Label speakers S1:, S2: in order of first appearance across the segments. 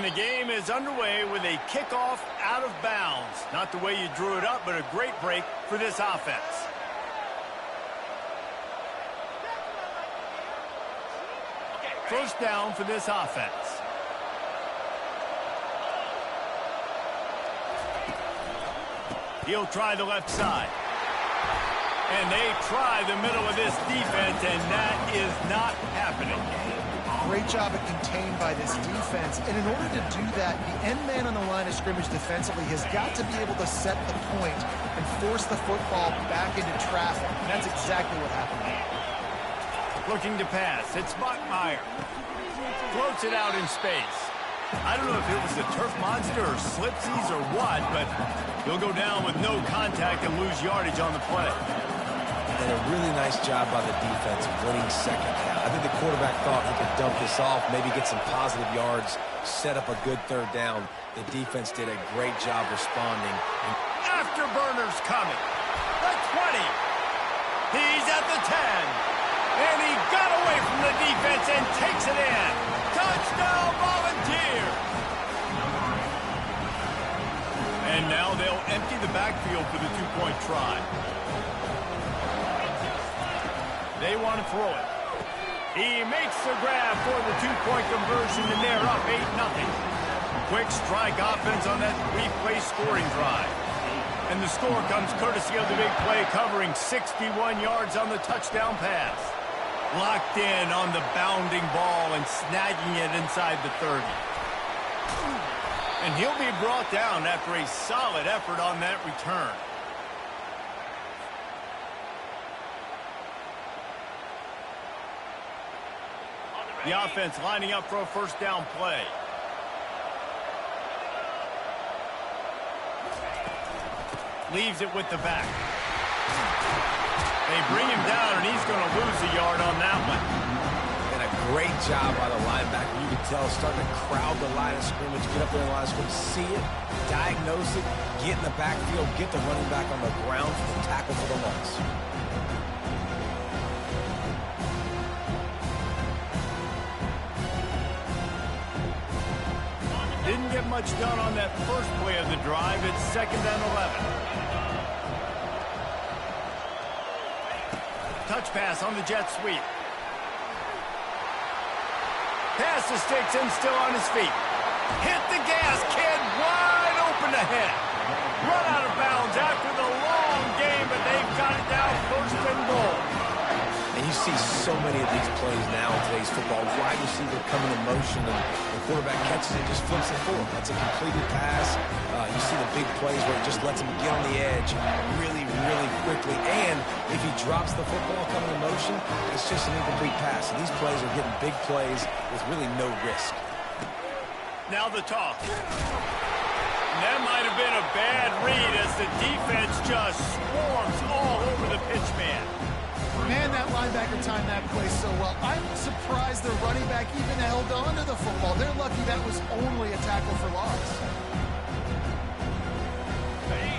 S1: And the game is underway with a kickoff out of bounds. Not the way you drew it up, but a great break for this offense. First down for this offense. He'll try the left side. And they try the middle of this defense, and that is not happening.
S2: Great job at contained by this defense. And in order to do that, the end man on the line of scrimmage defensively has got to be able to set the point and force the football back into traffic. And that's exactly what happened.
S1: Looking to pass. It's Bachmeier. Floats it out in space. I don't know if it was the turf monster or slipsies or what, but he'll go down with no contact and lose yardage on the play.
S3: And a really nice job by the defense of winning second down. I think the quarterback thought he could dump this off, maybe get some positive yards, set up a good third down. The defense did a great job responding.
S1: Afterburners coming. The 20. He's at the 10. And he got away from the defense and takes it in. Touchdown, Volunteer! And now they'll empty the backfield for the two-point try. They want to throw it. He makes the grab for the two-point conversion, and they're up 8-0. Quick strike offense on that three-play scoring drive. And the score comes courtesy of the big play, covering 61 yards on the touchdown pass. Locked in on the bounding ball and snagging it inside the 30. And he'll be brought down after a solid effort on that return. The offense lining up for a first down play. Leaves it with the back. They bring him down, and he's going to lose a yard on that one.
S3: And a great job by the linebacker. You can tell, starting to crowd the line of scrimmage, get up there in the line of scrimmage, see it, diagnose it, get in the backfield, get the running back on the ground for the tackle for the loss.
S1: Didn't get much done on that first play of the drive. It's 2nd and 11. Touch pass on the jet sweep. Pass to sticks and still on his feet. Hit the gas, kid. Wide open ahead. Run out of bounds after the long game, but they've got it down 1st and goal.
S3: And you see so many of these plays now in today's football. Wide receiver coming in motion, and the quarterback catches it, just flips it forward. That's a completed pass. You see the big plays where it just lets him get on the edge really, really quickly. And if he drops the football coming in motion, it's just an incomplete pass. And these plays are getting big plays with really no risk.
S1: Now the toss. And that might have been a bad read as the defense just swarms all over the pitch man.
S2: Man, that linebacker timed that play so well. I'm surprised the running back even held on to the football. They're lucky that was only a tackle for loss.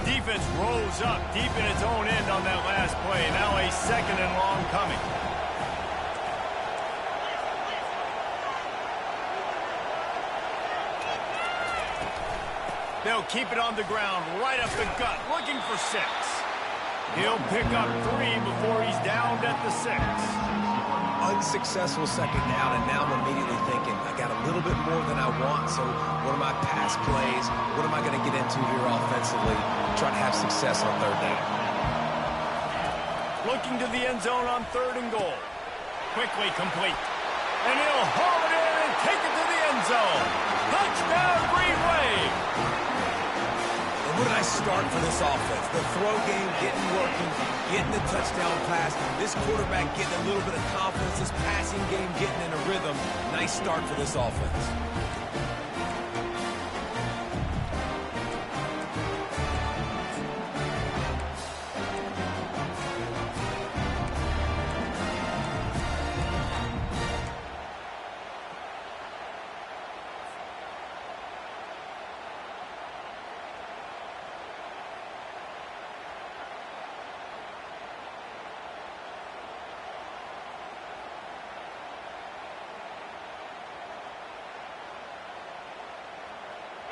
S1: Defense rolls up deep in its own end on that last play. Now a 2nd and long coming. They'll keep it on the ground, right up the gut, looking for 6. He'll pick up 3 before he's downed at the 6.
S3: Unsuccessful second down, and now I'm immediately thinking, I got a little bit more than I want, so what are my pass plays? What am I going to get into here offensively? Try to have success on 3rd down.
S1: Looking to the end zone on 3rd and goal. Quickly complete. And he'll haul it in and take it to the end zone. Touchdown, Green Wave!
S3: And what a nice start for this offense. The throw game getting working, getting the touchdown pass. This quarterback getting a little bit of confidence. This passing game getting in a rhythm. Nice start for this offense.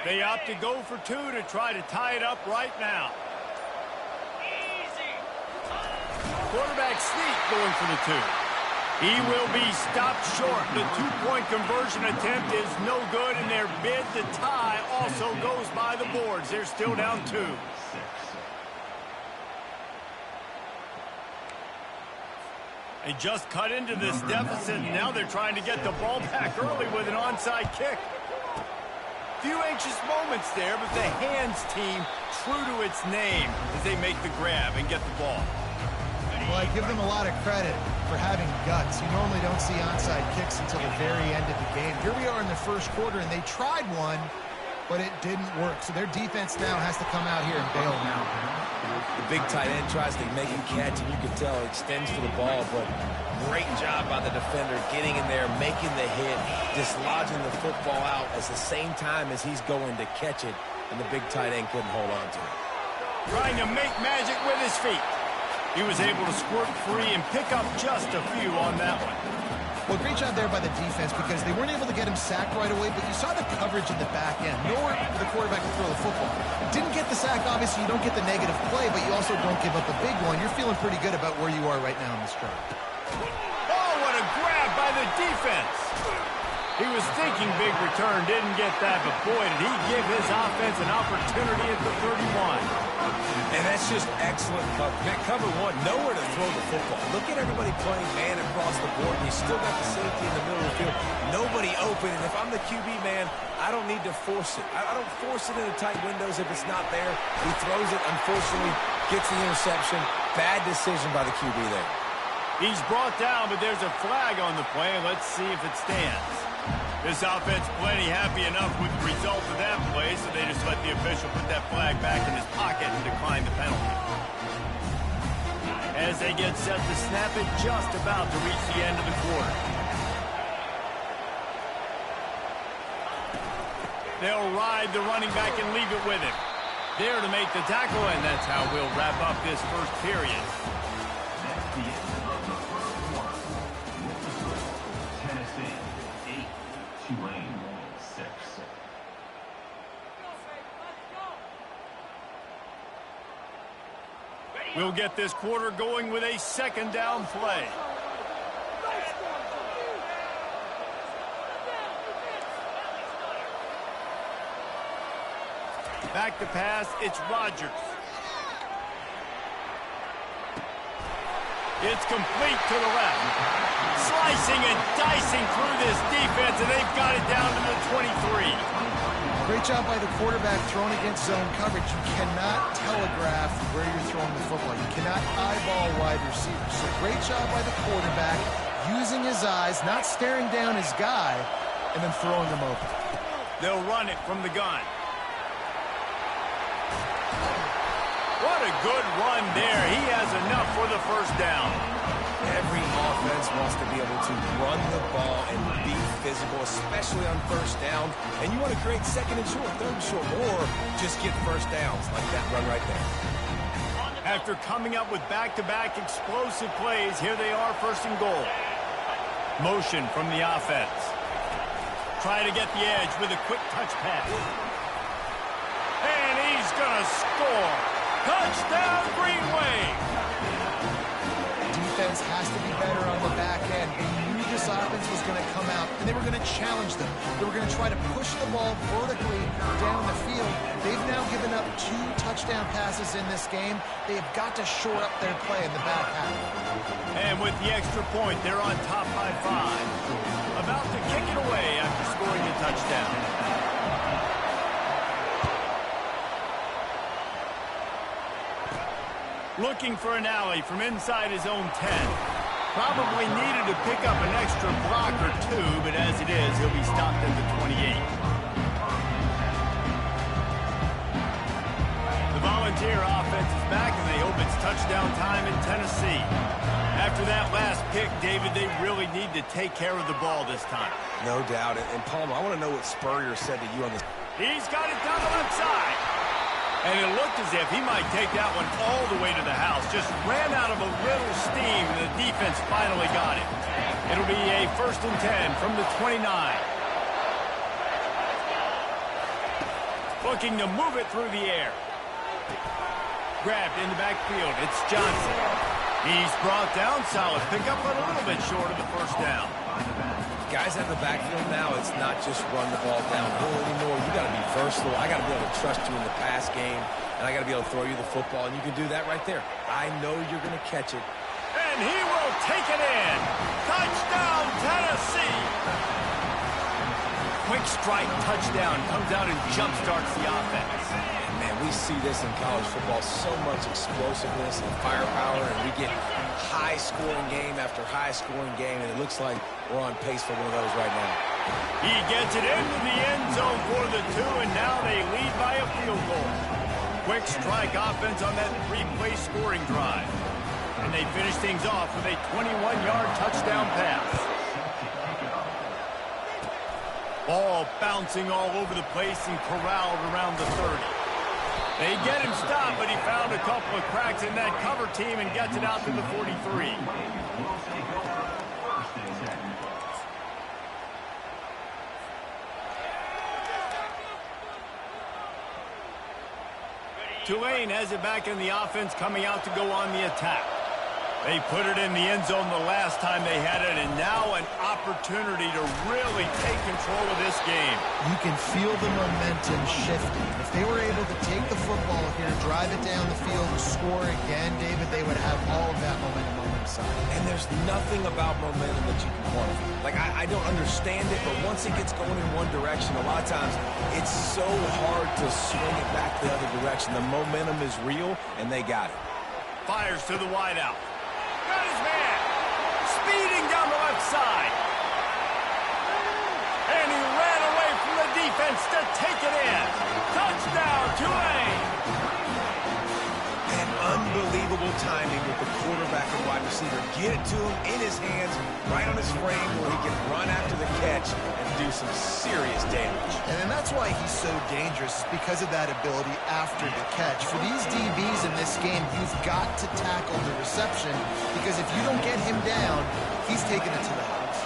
S1: They opt to go for two to try to tie it up right now. Quarterback sneak going for the two. He will be stopped short. The two-point conversion attempt is no good, and their bid to tie also goes by the boards. They're still down 2. They just cut into this deficit, and now they're trying to get the ball back early with an onside kick. Few anxious moments there, but the hands team true to its name as they make the grab and get the ball.
S2: Well, I give them a lot of credit for having guts. You normally don't see onside kicks until the very end of the game. Here we are in the first quarter, and they tried one, but it didn't work. So their defense now has to come out here and bail them out.
S3: The big tight end tries to make a catch, and you can tell he extends for the ball, but great job by the defender getting in there, making the hit, dislodging the football out at the same time as he's going to catch it, and the big tight end couldn't hold on to it.
S1: Trying to make magic with his feet. He was able to squirt free and pick up just a few on that one.
S2: Well, great job there by the defense because they weren't able to get him sacked right away, but you saw the coverage in the back end. Nowhere for the quarterback to throw the football. Didn't get the sack, obviously. You don't get the negative play, but you also don't give up a big one. You're feeling pretty good about where you are right now in this drive.
S1: Oh, what a grab by the defense. He was thinking big return, didn't get that, but boy, did he give his offense an opportunity at the 31.
S3: And that's just excellent cover. Man, cover one, nowhere to throw the football. Look at everybody playing man across the board, and you still got the safety in the middle of the field. Nobody open, and if I'm the QB, man, I don't need to force it. I don't force it into tight windows if it's not there. He throws it, unfortunately, gets the interception. Bad decision by the QB there.
S1: He's brought down, but there's a flag on the play. Let's see if it stands. This offense plenty happy enough with the result of that play, so they just let the official put that flag back in his pocket and decline the penalty. As they get set to snap it, just about to reach the end of the quarter. They'll ride the running back and leave it with him. There to make the tackle, and that's how we'll wrap up this first period. We'll get this quarter going with a second down play. Back to pass, it's Rodgers. It's complete to the left. Slicing and dicing through this defense, and they've got it down to the 23.
S2: Great job by the quarterback throwing against zone coverage. You cannot telegraph where you're throwing the football. You cannot eyeball wide receivers. So great job by the quarterback using his eyes, not staring down his guy, and then throwing him open.
S1: They'll run it from the gun. What a good run there. He has enough for the first down.
S3: Every offense wants to be able to run the ball and be physical, especially on first down. And you want to create second and short, third and short, or just get first downs like that run right there.
S1: After coming up with back-to-back explosive plays, here they are, first and goal. Motion from the offense. Try to get the edge with a quick touch pass. And he's going to score. Touchdown, Green Wave.
S2: Defense has to be better on the back end. They knew this offense was going to come out, and they were going to challenge them. They were going to try to push the ball vertically down the field. They've now given up 2 touchdown passes in this game. They have got to shore up their play in the back half.
S1: And with the extra point, they're on top by 5. About to kick it away after scoring a touchdown. Looking for an alley from inside his own 10. Probably needed to pick up an extra block or 2, but as it is, he'll be stopped at the 28. The Volunteer offense is back, and they hope it's touchdown time in Tennessee. After that last pick, David, they really need to take care of the ball this time.
S3: No doubt. And Palmer, I want to know what Spurrier said to you on this.
S1: He's got it down the left side. And it looked as if he might take that one all the way to the house. Just ran out of a little steam, and the defense finally got it. It'll be a 1st and 10 from the 29. Looking to move it through the air. Grabbed in the backfield. It's Johnson. He's brought down. Solid pickup, but a little bit short of the first down.
S3: Guys out of the backfield now, it's not just run the ball downhill anymore. You got to be versatile. I got to be able to trust you in the pass game, and I got to be able to throw you the football, and you can do that right there. I know you're going to catch it.
S1: And he will take it in. Touchdown, Tennessee. Quick strike touchdown comes out and jumpstarts the offense.
S3: And man, we see this in college football, so much explosiveness and firepower, and we get high-scoring game after high-scoring game, and it looks like we're on pace for one of those right now.
S1: He gets it into the end zone for the 2, and now they lead by a field goal. Quick strike offense on that 3-play scoring drive. And they finish things off with a 21-yard touchdown pass. Ball bouncing all over the place and corralled around the 30. They get him stopped, but he found a couple of cracks in that cover team and gets it out to the 43. Tulane has it back in the offense, coming out to go on the attack. They put it in the end zone the last time they had it, and now an opportunity to really take control of this game.
S2: You can feel the momentum shifting. If they were able to take the football here, drive it down the field, and score again, David, they would have all of that momentum on their side.
S3: And there's nothing about momentum that you can quantify. Like, I don't understand it, but once it gets going in one direction, a lot of times it's so hard to swing it back the other direction. The momentum is real, and they got it.
S1: Fires to the wideout. Got his man. Speeding down the left side. And he ran away from the defense to take it in. Touchdown, Tulane.
S3: And unbelievable timing with the quarterback and wide receiver. Get it to him in his hands, right on his frame, where he can run after the catch and do some serious damage.
S2: And that's why he's so dangerous, is because of that ability after the catch. For these DBs in this game, you've got to tackle the reception, because if you don't get him down, he's taking it to the house.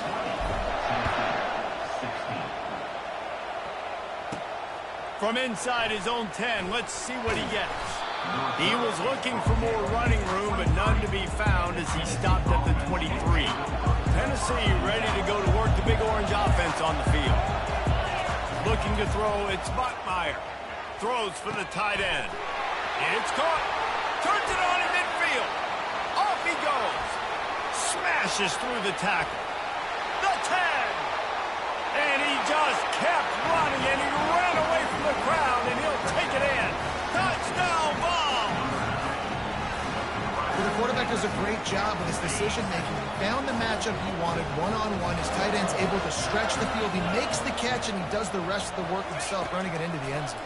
S1: From inside his own 10, let's see what he gets. He was looking for more running room, but none to be found as he stopped at the 23. Tennessee ready to go to work the Big Orange offense on the field. Looking to throw, it's Bachmeier. Throws for the tight end. It's caught. Turns it on in midfield. Off he goes. Smashes through the tackle. The 10. And he just kept running, and he ran away from the crowd, and he'll take it in. Touchdown ball!
S2: Well, the quarterback does a great job with his decision-making. He found the matchup he wanted, one-on-one. His tight end's able to stretch the field. He makes the catch, and he does the rest of the work himself, running it into the end zone.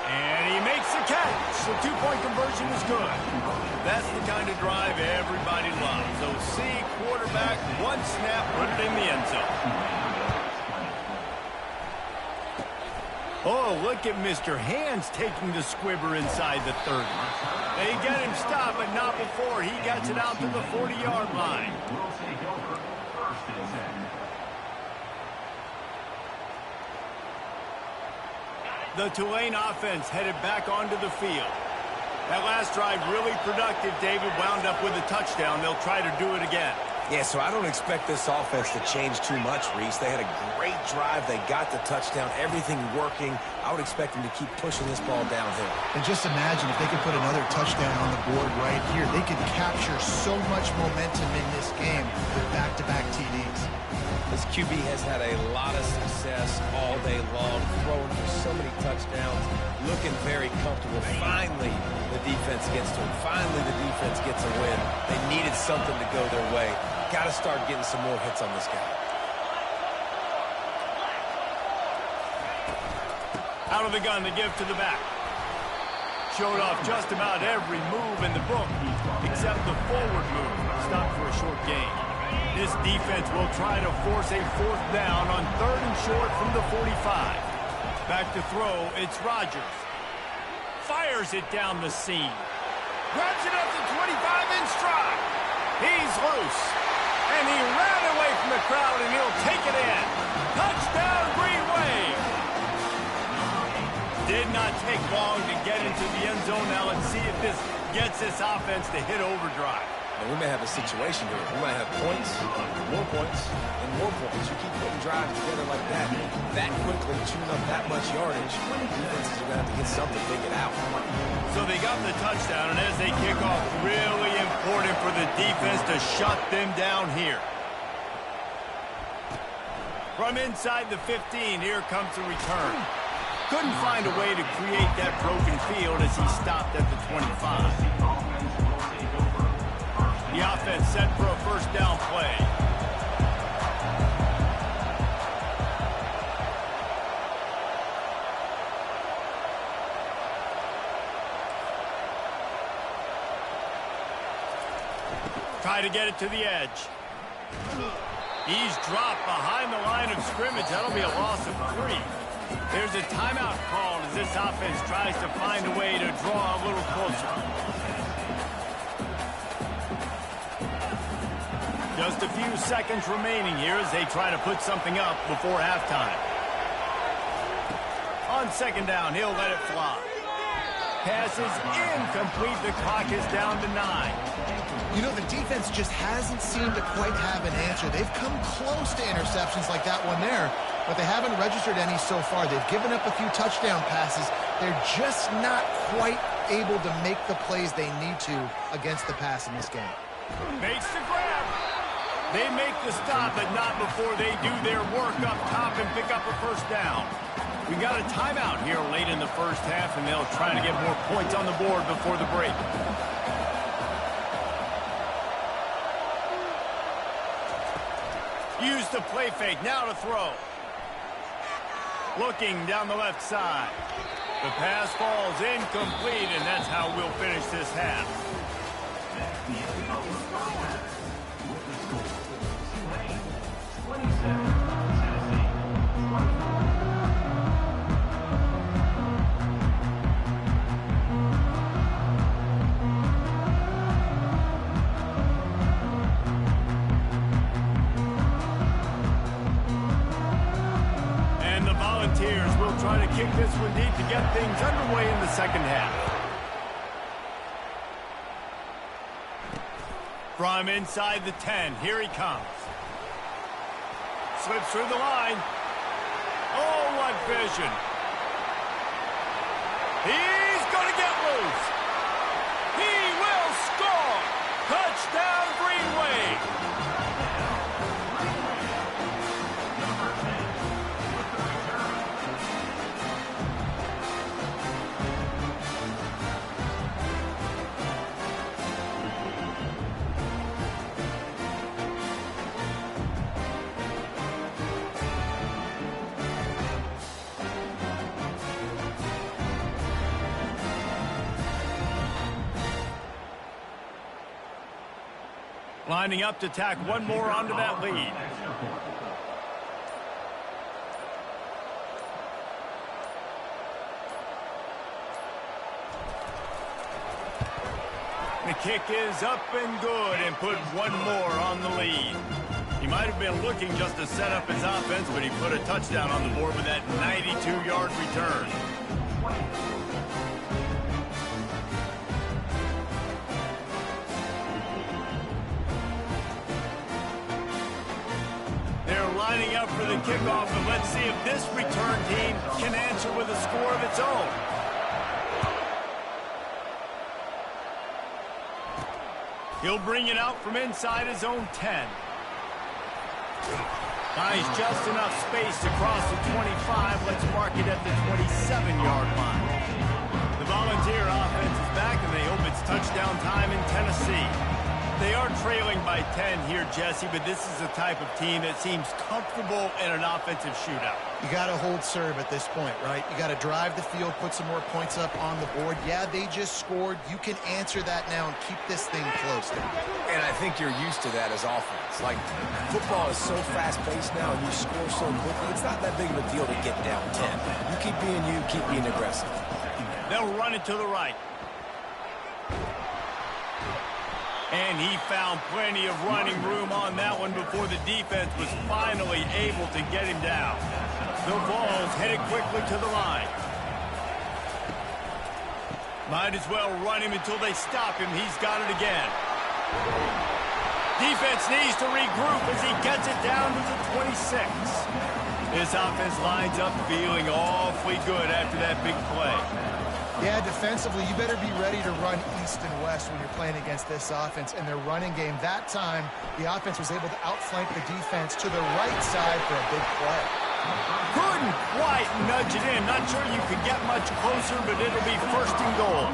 S1: And he makes the catch. The two-point conversion is good. That's the kind of drive everybody loves. So see quarterback, one snap, put it in the end zone. Oh, look at Mr. Hands taking the squibber inside the 30. They get him stopped, but not before he gets it out to the 40-yard line. The Tulane offense headed back onto the field. That last drive really productive. David wound up with a touchdown. They'll try to do it again.
S3: Yeah, so I don't expect this offense to change too much, Reese. They had a great drive. They got the touchdown. Everything working. I would expect them to keep pushing this ball downhill.
S2: And just imagine if they could put another touchdown on the board right here. They could capture so much momentum in this game with back-to-back TDs.
S3: This QB has had a lot of success all day long, throwing for so many touchdowns, looking very comfortable. Finally, the defense gets to him. Finally, the defense gets a win. They needed something to go their way. Got to start getting some more hits on this guy.
S1: Out of the gun, the give to the back. Showed off just about every move in the book, except the forward move. Stopped for a short gain. This defense will try to force a fourth down on 3rd and short from the 45. Back to throw, it's Rogers. Fires it down the seam. Grabs it up to 25 in stride. He's loose. And he ran away from the crowd, and he'll take it in. Touchdown, Green Wave. Did not take long to get into the end zone. Now let's see if this gets this offense to hit overdrive.
S3: And we may have a situation here. We might have points, more points, and more points. You keep putting drives together like that quickly, chewing up that much yardage, defenses are going to have to get something to get out.
S1: So they got the touchdown, and as they kick off, really important for the defense to shut them down here. From inside the 15, here comes the return. Couldn't find a way to create that broken field as he stopped at the 25. The offense set for a first down play. Try to get it to the edge. He's dropped behind the line of scrimmage. That'll be a loss of 3. There's a timeout called as this offense tries to find a way to draw a little closer. Just a few seconds remaining here as they try to put something up before halftime. On second down, he'll let it fly. Pass is incomplete. The clock is down to 9.
S2: You know, the defense just hasn't seemed to quite have an answer. They've come close to interceptions like that one there, but they haven't registered any so far. They've given up a few touchdown passes. They're just not quite able to make the plays they need to against the pass in this game.
S1: Makes the grab. They make the stop, but not before they do their work up top and pick up a first down. We got a timeout here late in the first half, and they'll try to get more points on the board before the break. Use the play fake, now to throw. Looking down the left side. The pass falls incomplete, and that's how we'll finish this half. Trying to kick this one deep to get things underway in the second half. From inside the 10, here he comes. Slips through the line. Oh, what vision. He's going to get loose. He will score. Touchdown, Green Wave. Lining up to tack one more onto that lead. The kick is up and good and put one more on the lead. He might have been looking just to set up his offense, but he put a touchdown on the board with that 92-yard return. Lining up for the kickoff, and let's see if this return team can answer with a score of its own. He'll bring it out from inside his own 10. Finds just enough space to cross the 25. Let's mark it at the 27-yard line. The Volunteer offense is back, and they hope it's touchdown time in Tennessee. They are trailing by 10 here, Jesse, but this is the type of team that seems comfortable in an offensive shootout.
S2: You got to hold serve at this point, right? You got to drive the field, put some more points up on the board. Yeah, they just scored. You can answer that now and keep this thing close.
S3: And I think you're used to that as offense. Like, football is so fast-paced now, and you score so quickly, it's not that big of a deal to get down 10. You keep being aggressive.
S1: They'll run it to the right. And he found plenty of running room on that one before the defense was finally able to get him down. The ball's headed quickly to the line. Might as well run him until they stop him. He's got it again. Defense needs to regroup as he gets it down to the 26. This offense lines up feeling awfully good after that big play.
S2: Yeah, defensively, you better be ready to run east and west when you're playing against this offense and their running game. That time, the offense was able to outflank the defense to the right side for a big play.
S1: Couldn't quite nudge it in. Not sure you could get much closer, but it'll be first and goal.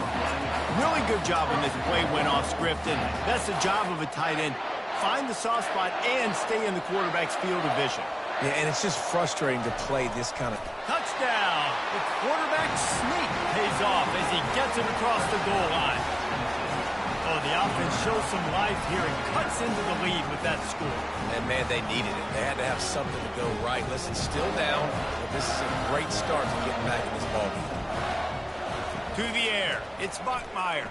S1: Really good job when this play went off script, and that's the job of a tight end. Find the soft spot and stay in the quarterback's field of vision.
S3: Yeah, and it's just frustrating to play this kind of...
S1: Touchdown! The quarterback sneak pays off as he gets it across the goal line. Oh, the offense shows some life here and cuts into the lead with that score.
S3: And, man, they needed it. They had to have something to go right. Listen, still down, but this is a great start to getting back in this ballgame.
S1: To the air, it's Bachmeier.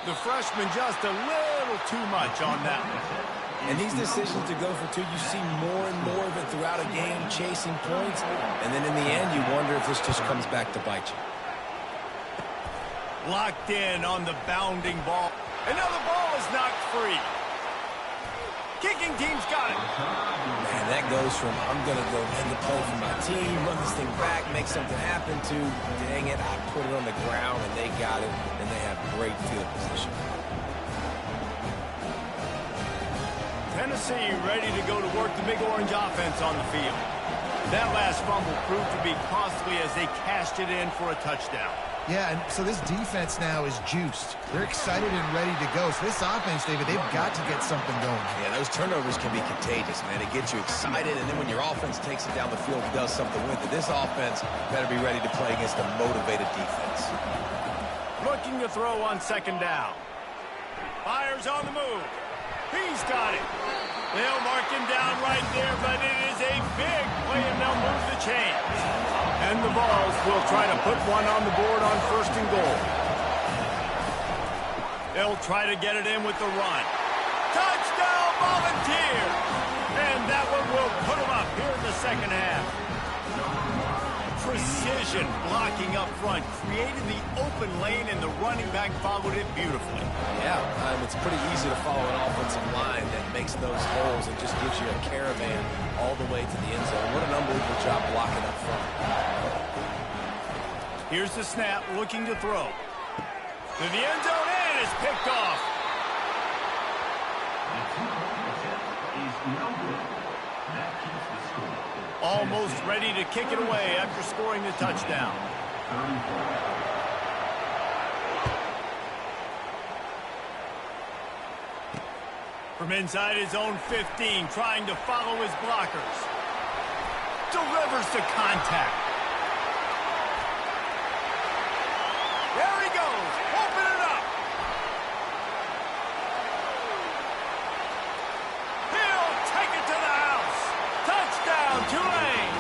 S1: The freshman just a little too much on that one.
S3: And these decisions to go for two, you see more and more of it throughout a game, chasing points. And then in the end, you wonder if this just comes back to bite you.
S1: Locked in on the bounding ball. Another ball is knocked free. Kicking team's got it.
S3: Man, that goes from I'm going to go end the play for my team, run this thing back, make something happen to, dang it, I put it on the ground and they got it, and they have great field position.
S1: Tennessee ready to go to work the Big Orange offense on the field. That last fumble proved to be costly as they cashed it in for a touchdown.
S2: Yeah, and so this defense now is juiced. They're excited and ready to go. So this offense, David, they've got to get something going.
S3: Yeah, those turnovers can be contagious, man. It gets you excited, and then when your offense takes it down the field and does something with it, this offense better be ready to play against a motivated defense.
S1: Looking to throw on second down. Fires on the move. He's got it. They'll mark him down right there, but it is a big play, and they'll move the chains. And the Vols will try to put one on the board on first and goal. They'll try to get it in with the run. Touchdown, Volunteer! And that one will put them up here in the second half. Precision blocking up front created the open lane, and the running back followed it beautifully.
S3: Yeah, it's pretty easy to follow an offensive line that makes those holes and just gives you a caravan all the way to the end zone. What an unbelievable job blocking up front.
S1: Here's the snap, looking to throw. To the end zone, and it's picked off. Almost ready to kick it away after scoring the touchdown. From inside his own 15, trying to follow his blockers. Delivers the contact. There he goes. Open it up. He'll take it to the house. Touchdown, Tulane.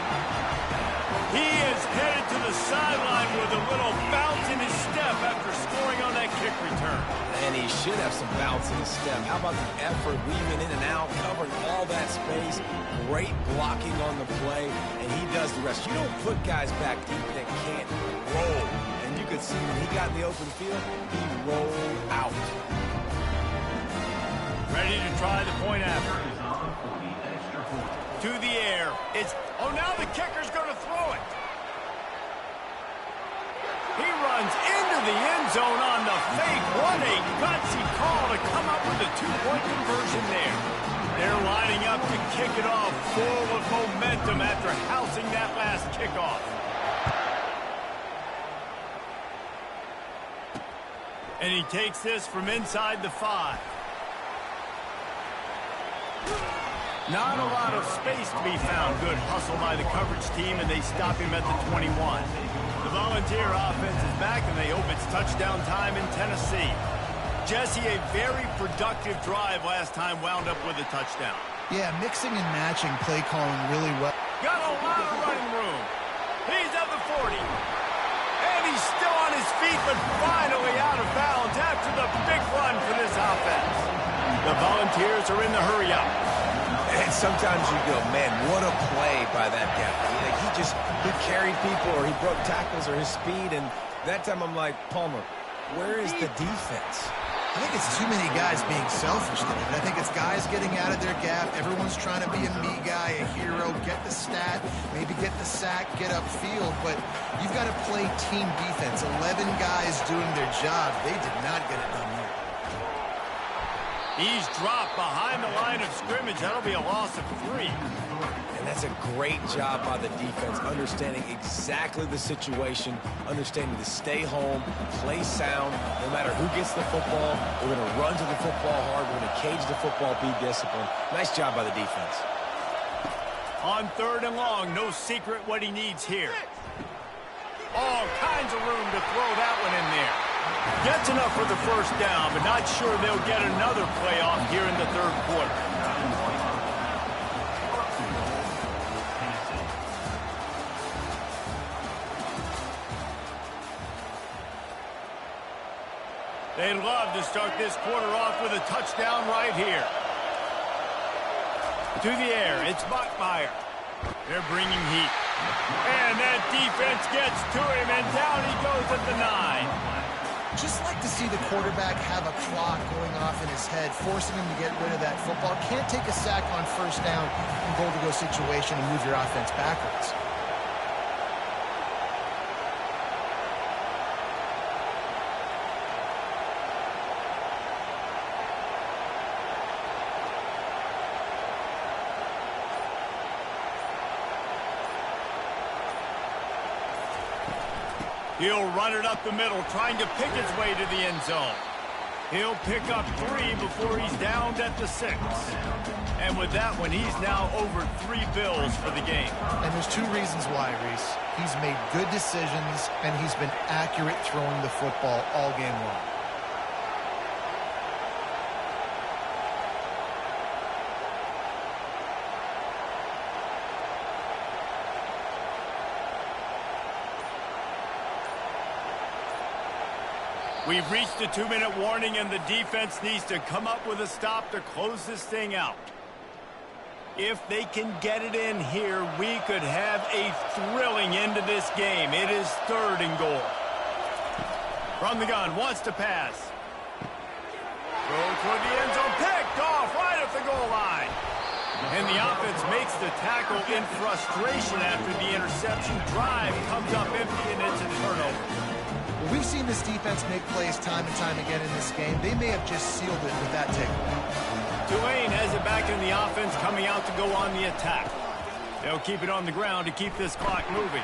S1: He is headed to the sideline with a little bounce in his step after scoring on that kick return.
S3: And he should have some bounce in his step. How about the effort, weaving in and out, covering all that space, great blocking on the play, and he does the rest. You don't put guys back deep that can't roll. And you could see when he got in the open field, he rolled out.
S1: Ready to try the point after. To the air. Now the kicker's going to throw it. He runs into the end zone on the fake. What a gutsy call to come up with a two-point conversion there. They're lining up to kick it off full of momentum after housing that last kickoff. And he takes this from inside the 5. Not a lot of space to be found. Good hustle by the coverage team, and they stop him at the 21. The Volunteer offense is back, and they hope it's touchdown time in Tennessee. Jesse, a very productive drive last time wound up with a touchdown.
S2: Yeah, mixing and matching play calling really well.
S1: Got a lot of running room. He's at the 40. And he's still on his feet, but finally out of bounds after the big run for this offense. The Volunteers are in the hurry-up.
S3: And sometimes you go, man, what a play by that guy. He carried people, or he broke tackles, or his speed. And that time I'm like, Palmer, Where is the defense?
S2: I think it's too many guys being selfish, David. I think it's guys getting out of their gap. Everyone's trying to be a me guy, a hero, get the stat, maybe get the sack, get upfield. But you've got to play team defense. 11 guys doing their job. They did not get it done here.
S1: He's dropped behind the line of scrimmage. That'll be a loss of 3.
S3: And that's a great job by the defense, understanding exactly the situation, understanding to stay home, play sound. No matter who gets the football, we're going to run to the football hard. We're going to cage the football, be disciplined. Nice job by the defense.
S1: On 3rd and long, no secret what he needs here. All kinds of room to throw that one in there. Gets enough for the first down, but not sure they'll get another play off here in the 3rd quarter. They'd love to start this quarter off with a touchdown right here. To the air, it's Bachmeier. They're bringing heat. And that defense gets to him, and down he goes at the 9.
S2: Just like to see the quarterback have a clock going off in his head, forcing him to get rid of that football. Can't take a sack on first down in goal-to-go situation and move your offense backwards.
S1: He'll run it up the middle, trying to pick his way to the end zone. He'll pick up 3 before he's downed at the 6. And with that one, he's now over 3 bills for the game.
S2: And there's 2 reasons why, Reese. He's made good decisions, and he's been accurate throwing the football all game long.
S1: We've reached a 2-minute warning, and the defense needs to come up with a stop to close this thing out. If they can get it in here, we could have a thrilling end to this game. It is 3rd and goal. From the gun, wants to pass. Throw toward the end zone, picked off right at the goal line. And the offense makes the tackle in frustration after the interception. Drive comes up empty, and it's a turnover.
S2: We've seen this defense make plays time and time again in this game. They may have just sealed it with that takeaway.
S1: Tulane has it back in the offense, coming out to go on the attack. They'll keep it on the ground to keep this clock moving.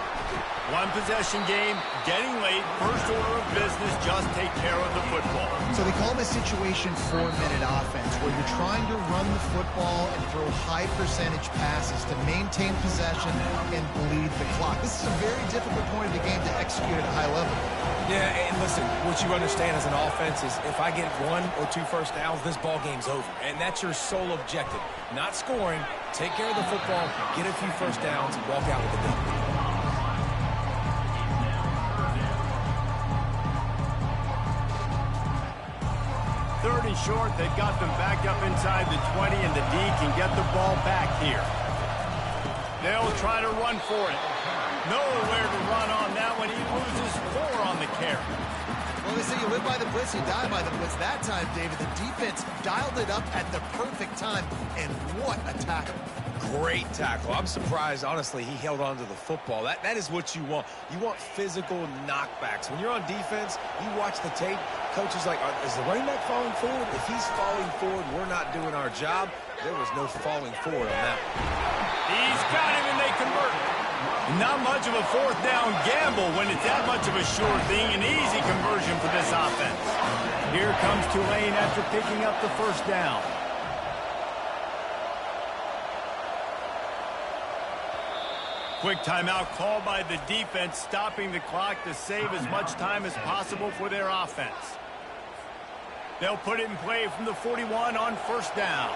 S1: 1 possession game, getting late. First order of business, just take care of the football.
S2: So they call this situation 4-minute offense, where you're trying to run the football and throw high percentage passes to maintain possession and bleed the clock. This is a very difficult point of the game to execute at a high level.
S3: Yeah, and listen, what you understand as an offense is if I get 1 or 2 first downs, this ball game's over. And that's your sole objective. Not scoring, take care of the football, get a few first downs, and walk out with the win.
S1: Third and short, they've got them backed up inside the 20, and the D can get the ball back here. They'll try to run for it. Nowhere to run on that one. He loses 4 on the carry.
S2: Well, they say you live by the blitz, you die by the blitz. That time, David, the defense dialed it up at the perfect time, and what a tackle.
S3: Great tackle. I'm surprised, honestly, he held on to the football. That is what you want. You want physical knockbacks. When you're on defense, you watch the tape, coach is like, is the running back falling forward? If he's falling forward, we're not doing our job. There was no falling forward on that one.
S1: He's got him, and they convert. Not much of a 4th down gamble when it's that much of a sure thing. An easy conversion for this offense. Here comes Tulane after picking up the first down. Quick timeout called by the defense, stopping the clock to save as much time as possible for their offense. They'll put it in play from the 41 on first down.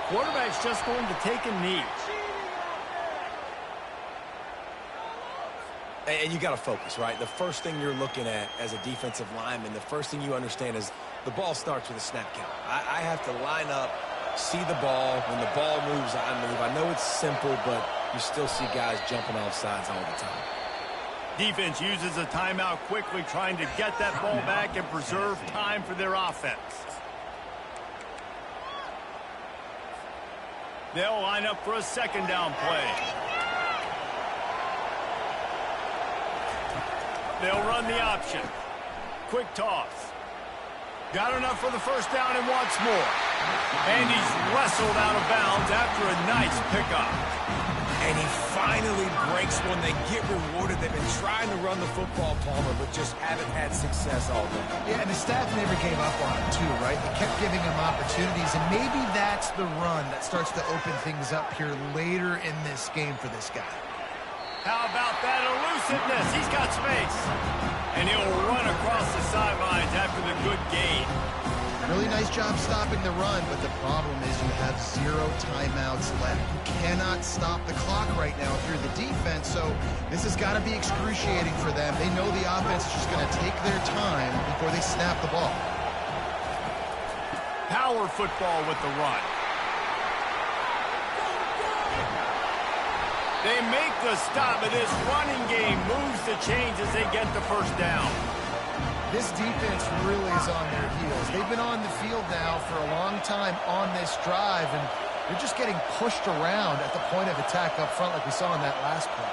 S1: Quarterback's just going to take a knee.
S3: And you got to focus, right? The first thing you're looking at as a defensive lineman, the first thing you understand is the ball starts with a snap count. I have to line up, see the ball. When the ball moves, I move. I know it's simple, but you still see guys jumping off sides all the time.
S1: Defense uses a timeout quickly, trying to get that ball back and preserve time for their offense. They'll line up for a second down play. They'll run the option. Quick toss. Got enough for the first down and wants more. And he's wrestled out of bounds after a nice pickup.
S3: And he finally breaks one. They get rewarded. They've been trying to run the football, Palmer, but just haven't had success all day.
S2: Yeah, and the staff never gave up on him, too, right? They kept giving him opportunities, and maybe that's the run that starts to open things up here later in this game for this guy.
S1: How about that elusiveness? He's got space. And he'll run across the sidelines after the good gain.
S2: Really nice job stopping the run, but the problem is you have 0 timeouts left. You cannot stop the clock right now if you're the defense, so this has got to be excruciating for them. They know the offense is just going to take their time before they snap the ball.
S1: Power football with the run. They make the stop, but this running game moves the chains as they get the first down.
S2: This defense really is on their heels. They've been on the field now for a long time on this drive, and they're just getting pushed around at the point of attack up front like we saw in that last play.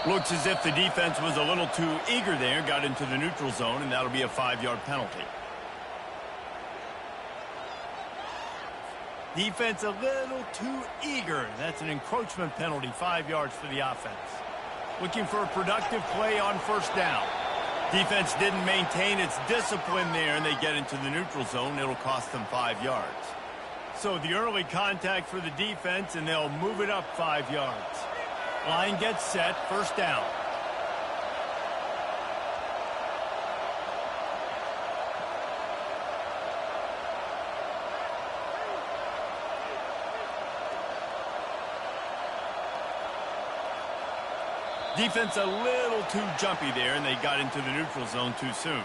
S1: Looks as if the defense was a little too eager there, got into the neutral zone, and that'll be a 5-yard penalty. Defense a little too eager. That's an encroachment penalty, 5 yards for the offense. Looking for a productive play on first down. Defense didn't maintain its discipline there, and they get into the neutral zone. It'll cost them 5 yards. So the early contact for the defense, and they'll move it up 5 yards. Line gets set, first down. Defense a little too jumpy there, and they got into the neutral zone too soon.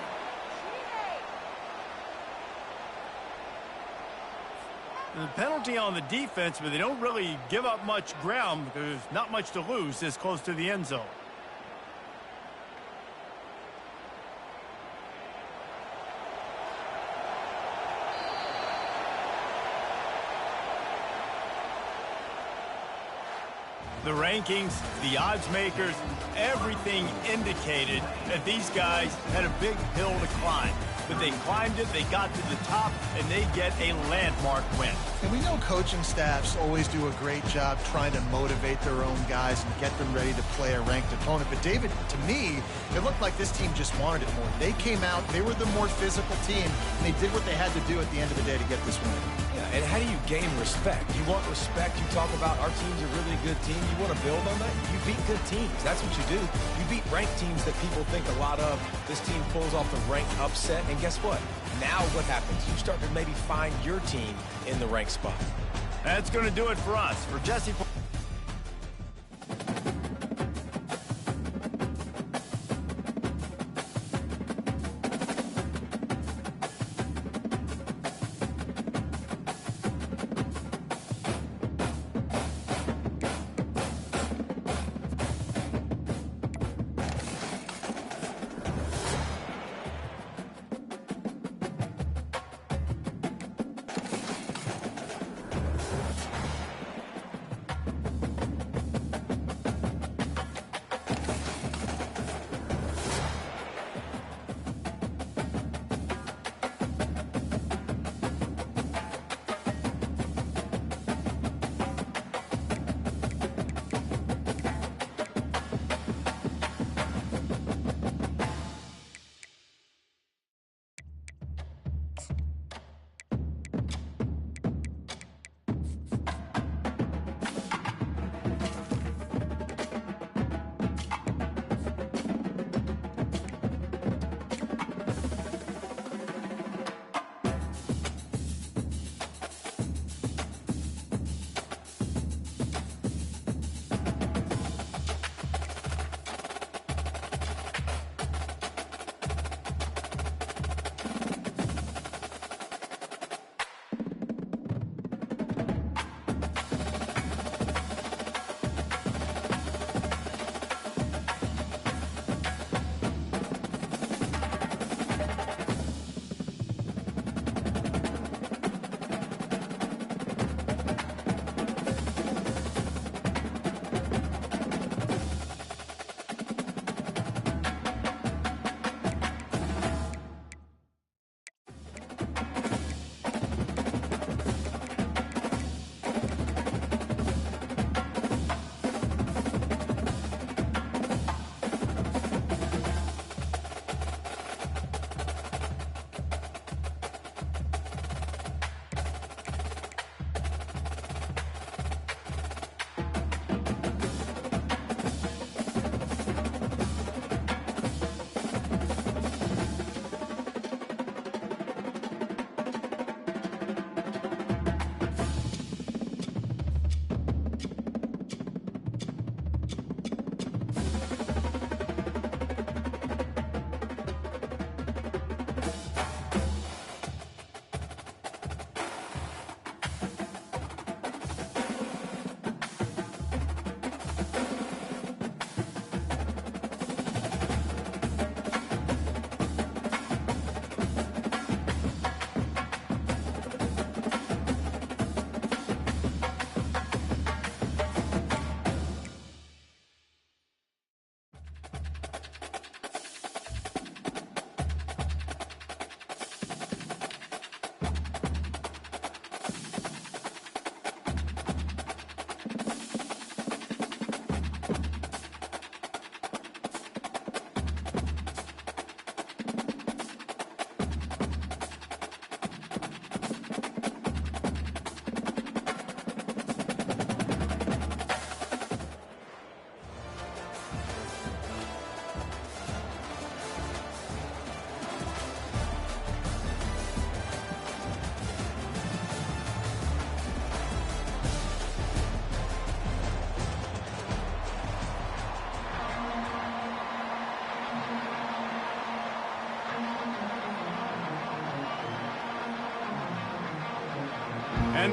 S1: The penalty on the defense, but they don't really give up much ground because there's not much to lose this close to the end zone. The rankings, the odds makers, everything indicated that these guys had a big hill to climb. But they climbed it, they got to the top, and they get a landmark win.
S2: And we know coaching staffs always do a great job trying to motivate their own guys and get them ready to play a ranked opponent. But, David, to me, it looked like this team just wanted it more. They came out, they were the more physical team, and they did what they had to do at the end of the day to get this win.
S3: Yeah, and how do you gain respect? You want respect. You talk about our team's a really good team. You want to build on that? You beat good teams. That's what you do. You beat ranked teams that people think a lot of. This team pulls off the ranked upset, and guess what? Now what happens? You start to maybe find your team in the ranked spot.
S1: That's going to do it for us. For Jesse...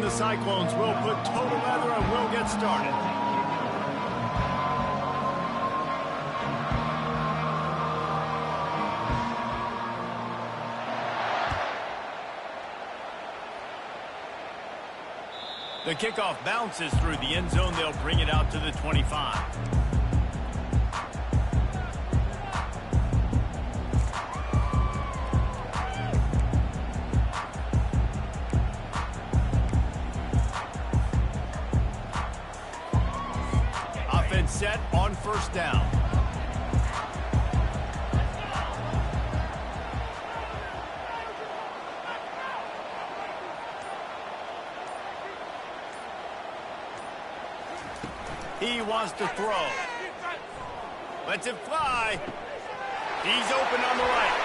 S1: the Cyclones will put total leather and we'll get started. The kickoff bounces through the end zone. They'll bring it out to the 25. Offense set on first down. He wants to throw. Lets it fly. He's open on the right.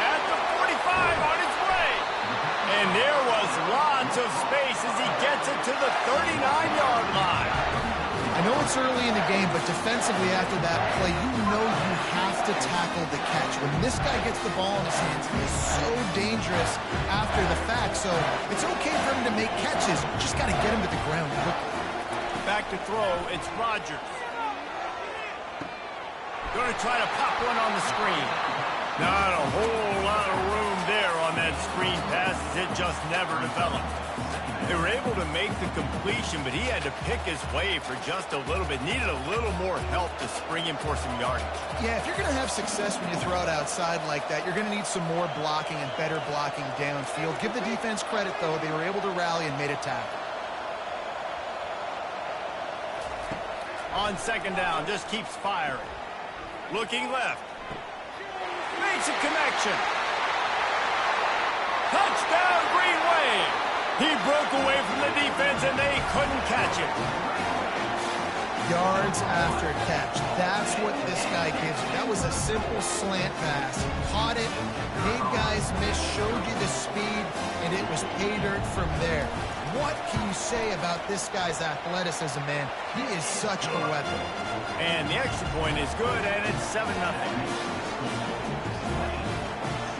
S1: At the 45 on his way. And there was lots of space as he gets it to the 39-yard line.
S2: I know it's early in the game, but defensively after that play, you know you have to tackle the catch. When this guy gets the ball in his hands, he is so dangerous after the fact. So it's okay for him to make catches. You just got to get him to the ground quickly.
S1: Back to throw, it's Rodgers. Going to try to pop one on the screen. Not a whole lot of room there on that screen pass as it just never developed. They were able to make the completion, but he had to pick his way for just a little bit. Needed a little more help to spring him for some yardage.
S2: Yeah, if you're going to have success when you throw it outside like that, you're going to need some more blocking and better blocking downfield. Give the defense credit, though. They were able to rally and made a tackle.
S1: On second down, just keeps firing. Looking left. Makes a connection. Touchdown, Green Wave. He broke away from the defense and they couldn't catch it.
S2: Yards after catch. That's what this guy gives you. That was a simple slant pass. Caught it, made guys miss, showed you the speed, and it was pay dirt from there. What can you say about this guy's athleticism, man? He is such a weapon.
S1: And the extra point is good, and it's 7-0.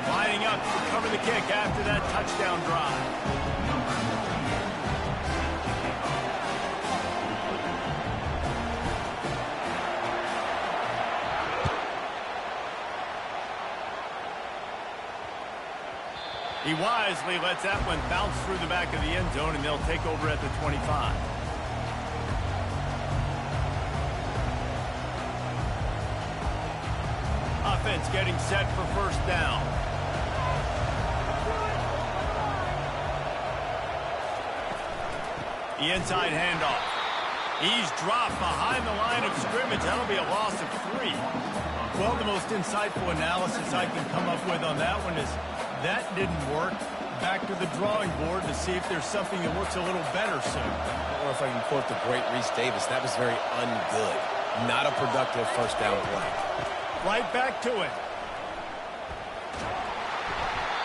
S1: Lining up to cover the kick after that touchdown drive. He wisely lets that one bounce through the back of the end zone, and they'll take over at the 25. Offense getting set for first down. The inside handoff. He's dropped behind the line of scrimmage. That'll be a loss of 3. Well, the most insightful analysis I can come up with on that one is that didn't work. Back to the drawing board to see if there's something that works a little better soon.
S3: Or if I can quote the great Reese Davis, that was very ungood. Not a productive first down play.
S1: Right back to it.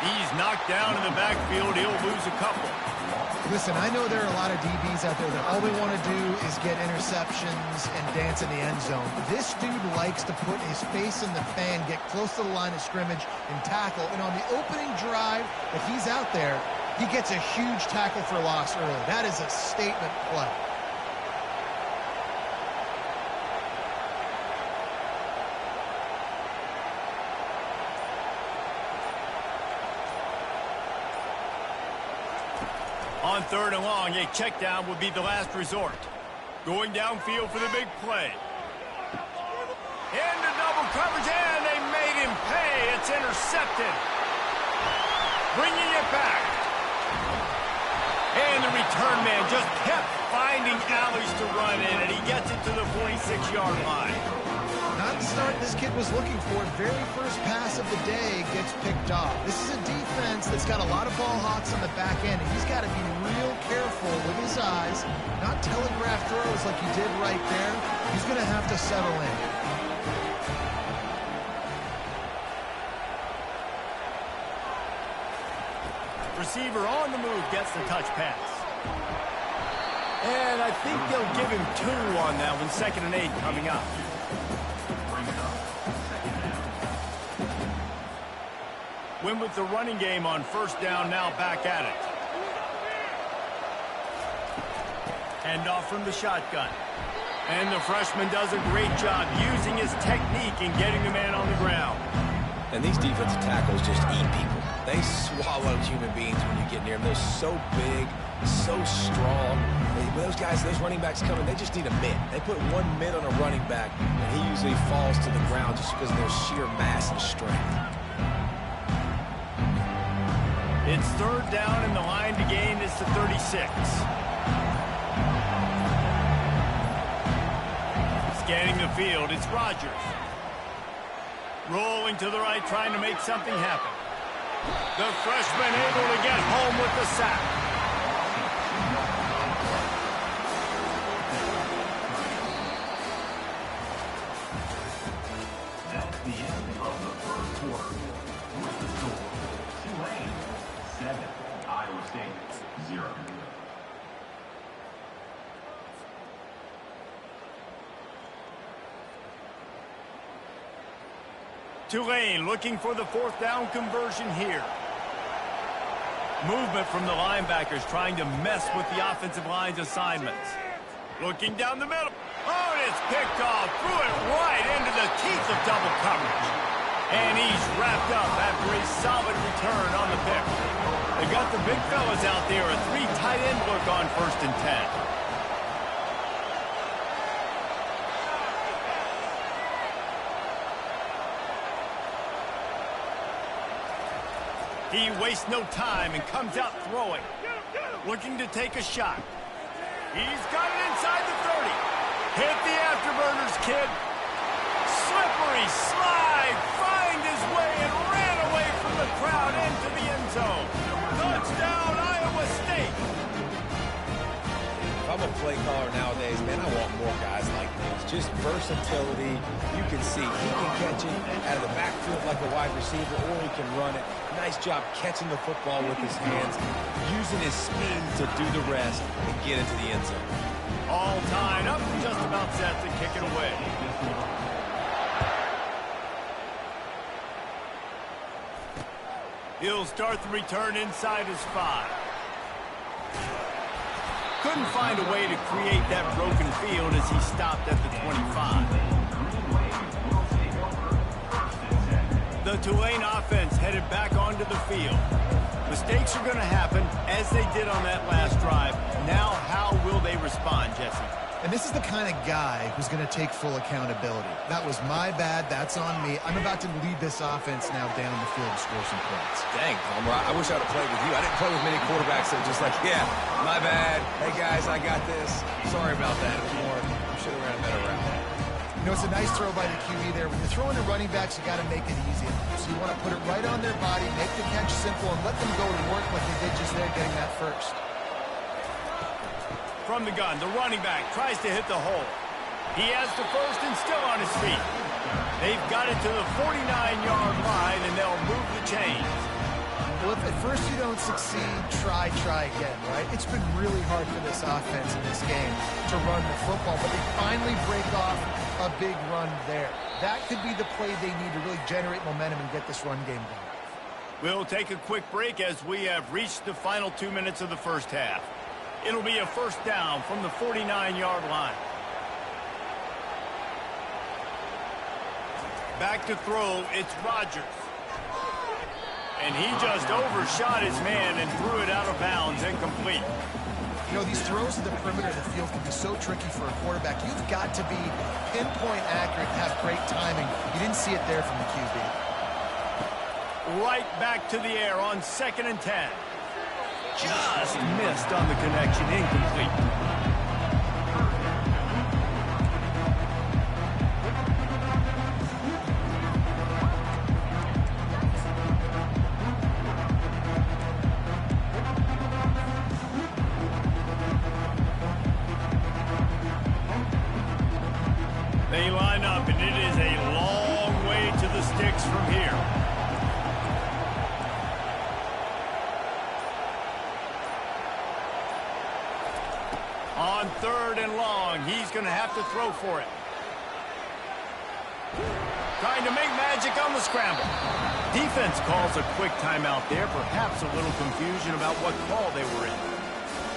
S1: He's knocked down in the backfield. He'll lose a couple.
S2: Listen, I know there are a lot of DBs out there that all they want to do is get interceptions and dance in the end zone. This dude likes to put his face in the fan, get close to the line of scrimmage, and tackle. And on the opening drive that he's out there, he gets a huge tackle for loss early. That is a statement play.
S1: On third and long, a check down would be the last resort. Going downfield for the big play. Into double coverage, and they made him pay. It's intercepted. Bringing it back. And the return man just kept finding alleys to run in, and he gets it to the 46-yard line.
S2: Not the start this kid was looking for. Very first pass of the day gets picked off. This is a defense that's got a lot of ball hawks on the back end, and he's got to be real careful with his eyes, not telegraph throws like he did right there. He's going to have to settle in.
S1: Receiver on the move gets the touch pass. And I think they'll give him 2 on that one. 2nd and 8 coming up. Win with the running game on first down, now back at it. Handoff from the shotgun. And the freshman does a great job using his technique and getting the man on the ground.
S3: And these defensive tackles just eat people. They swallow human beings when you get near them. They're so big, so strong. Those guys, those running backs coming, they just need a mid. They put one mid on a running back, and he usually falls to the ground just because of their sheer mass and strength.
S1: It's third down, and the line to gain is to 36. Scanning the field, it's Rodgers. Rolling to the right, trying to make something happen. The freshman able to get home with the sack.
S4: That's the end of the first quarter. With the score, Tulane 7, Iowa State 0.
S1: Tulane looking for the fourth down conversion here. Movement from the linebackers trying to mess with the offensive line's assignments. Looking down the middle. Oh, and it's picked off. Threw it right into the teeth of double coverage. And he's wrapped up after a solid return on the pick. They got the big fellas out there. A 3 tight end look on 1st and 10. He wastes no time and comes out throwing. Looking to take a shot. He's got it inside the 30. Hit the afterburners, kid. Slippery slide. Find his way and ran away from the crowd into the end zone. Touchdown, Iowa State.
S3: If I'm a play caller nowadays, man, I want more guys like this. Just versatility. You can see he can catch it out of the backfield like a wide receiver, or he can run it. Nice job catching the football with his hands, using his speed to do the rest and get into the end zone.
S1: All tied up, just about set to kick it away. He'll start the return inside his 5. Couldn't find a way to create that broken field as he stopped at the 25. The Tulane offense headed back onto the field. Mistakes are going to happen, as they did on that last drive. Now, how will they respond, Jesse?
S2: And this is the kind of guy who's going to take full accountability. That was my bad. That's on me. I'm about to lead this offense now down the field to score some points.
S3: Dang, Palmer, I wish I would have played with you. I didn't play with many quarterbacks that were just like, yeah, my bad. Hey, guys, I got this. Sorry about that. It was more, we should have ran a better route.
S2: You know, it's a nice throw by the QB there. When you're throwing to running backs, you got to make it easy. So you want to put it right on their body, make the catch simple, and let them go to work like they did just there, getting that first.
S1: From the gun, the running back tries to hit the hole. He has the first and still on his feet. They've got it to the 49-yard line, and they'll move the chains.
S2: Well, if at first you don't succeed, try again, right? It's been really hard for this offense in this game to run the football, but they finally break off a big run there. That could be the play they need to really generate momentum and get this run game going.
S1: We'll take a quick break as we have reached the final 2 minutes of the first half. It'll be a first down from the 49-yard line. Back to throw, it's Rodgers. And he just overshot his man and threw it out of bounds, incomplete.
S2: You know, these throws to the perimeter of the field can be so tricky for a quarterback. You've got to be pinpoint accurate and have great timing. You didn't see it there from the QB.
S1: Right back to the air on 2nd and 10. Just missed on the connection, incomplete. They line up, and it is a long way to the sticks from here. On 3rd and long, he's going to have to throw for it. Trying to make magic on the scramble. Defense calls a quick timeout there, perhaps a little confusion about what call they were in.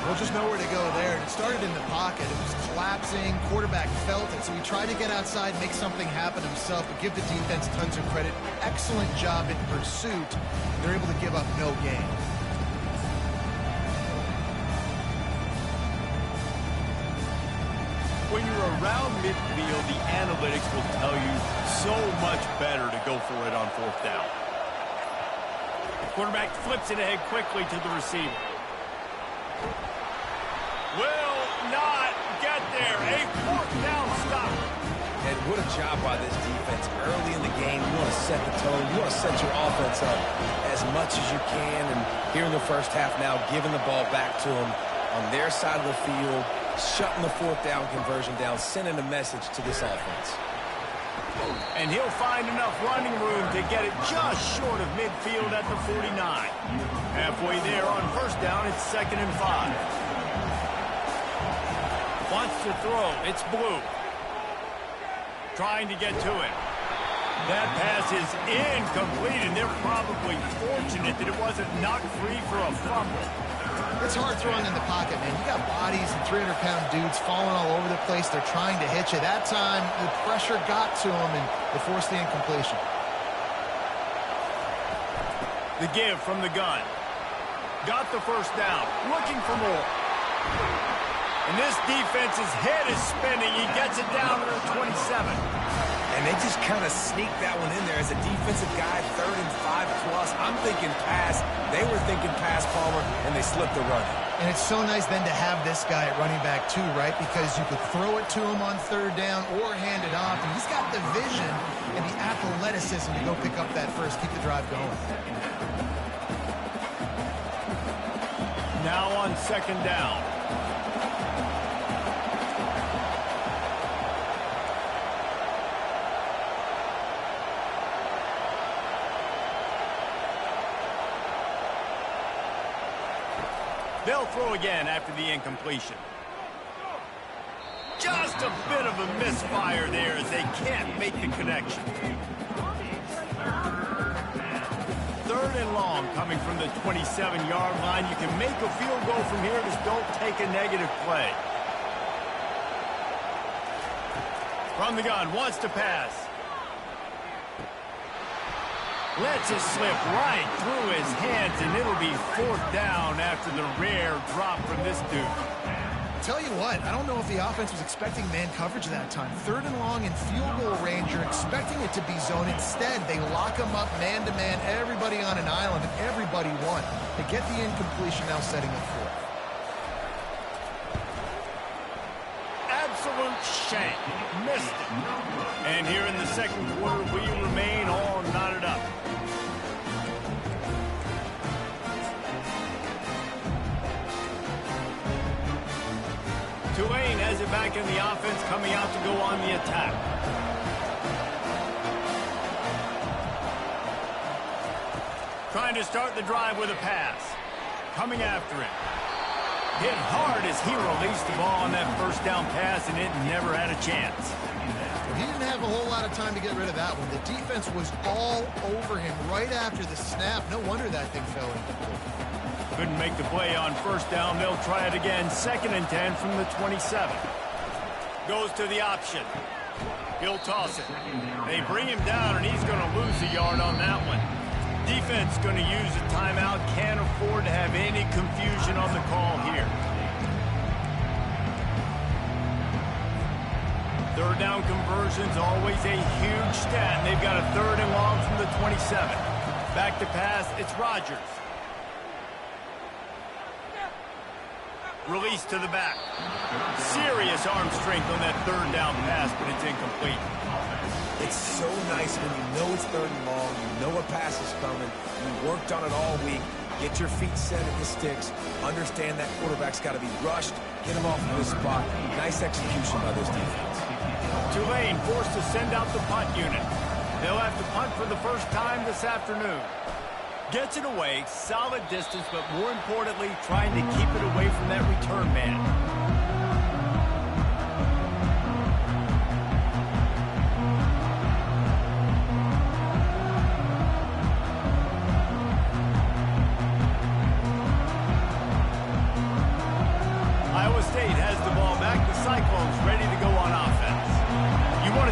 S2: Well, just nowhere to go there. And it started in the pocket. It was collapsing. Quarterback felt it, so he tried to get outside, make something happen himself, but give the defense tons of credit. Excellent job in pursuit. They're able to give up no gain.
S1: When you're around midfield, the analytics will tell you so much better to go for it on fourth down. The quarterback flips it ahead quickly to the receiver. Will not get there. A fourth down stop.
S3: And what a job by this defense. Early in the game, you want to set the tone. You want to set your offense up as much as you can. And here in the first half now, giving the ball back to them on their side of the field, shutting the fourth down conversion down, sending a message to this offense.
S1: And he'll find enough running room to get it just short of midfield at the 49. Halfway there on first down, it's 2nd and 5. Wants to throw. It's Blue. Trying to get to it. That pass is incomplete, and they're probably fortunate that it wasn't knocked free for a fumble.
S2: It's hard throwing in the pocket, man. You got bodies and 300-pound dudes falling all over the place. They're trying to hit you. That time, the pressure got to them, and they forced the incompletion.
S1: The give from the gun. Got the first down. Looking for more. And this defense's head is spinning. He gets it down to the 27.
S3: And they just kind of sneak that one in there as a defensive guy, 3rd and 5 plus. I'm thinking pass. They were thinking pass, Palmer, and they slipped the run.
S2: And it's so nice then to have this guy at running back too, right? Because you could throw it to him on 3rd down or hand it off. And he's got the vision and the athleticism to go pick up that first, keep the drive going.
S1: Now on 2nd down. They'll throw again after the incompletion. Just a bit of a misfire there as they can't make the connection. 3rd and long coming from the 27-yard line. You can make a field goal from here, just don't take a negative play. From the gun, wants to pass. Lets it slip right through his hands, and it'll be 4th down after the rare drop from this dude.
S2: Tell you what, I don't know if the offense was expecting man coverage that time. 3rd and long and field goal range, you're expecting it to be zone. Instead, they lock them up man-to-man, everybody on an island, and everybody won. They get the incompletion, now setting up 4th.
S1: Absolute shank. Missed it. And here in the 2nd quarter, we remain all knotted up. Tulane has it back in the offense, coming out to go on the attack. Trying to start the drive with a pass. Coming after it. Hit hard as he released the ball on that first down pass, and it never had a chance.
S2: He didn't have a whole lot of time to get rid of that one. The defense was all over him right after the snap. No wonder that thing fell incomplete.
S1: Couldn't make the play on first down. They'll try it again. 2nd and 10 from the 27. Goes to the option. He'll toss it. They bring him down, and he's going to lose a yard on that one. Defense going to use a timeout. Can't afford to have any confusion on the call here. 3rd down conversion's always a huge stat. They've got a 3rd and long from the 27. Back to pass. It's Rodgers. Release to the back. Serious arm strength on that 3rd down pass, but it's incomplete.
S3: It's so nice when you know it's 3rd and long, you know a pass is coming, you worked on it all week, get your feet set at the sticks, understand that quarterback's got to be rushed, get him off of this spot. Nice execution by this defense.
S1: Tulane forced to send out the punt unit. They'll have to punt for the first time this afternoon. Gets it away, solid distance, but more importantly, trying to keep it away from that return man.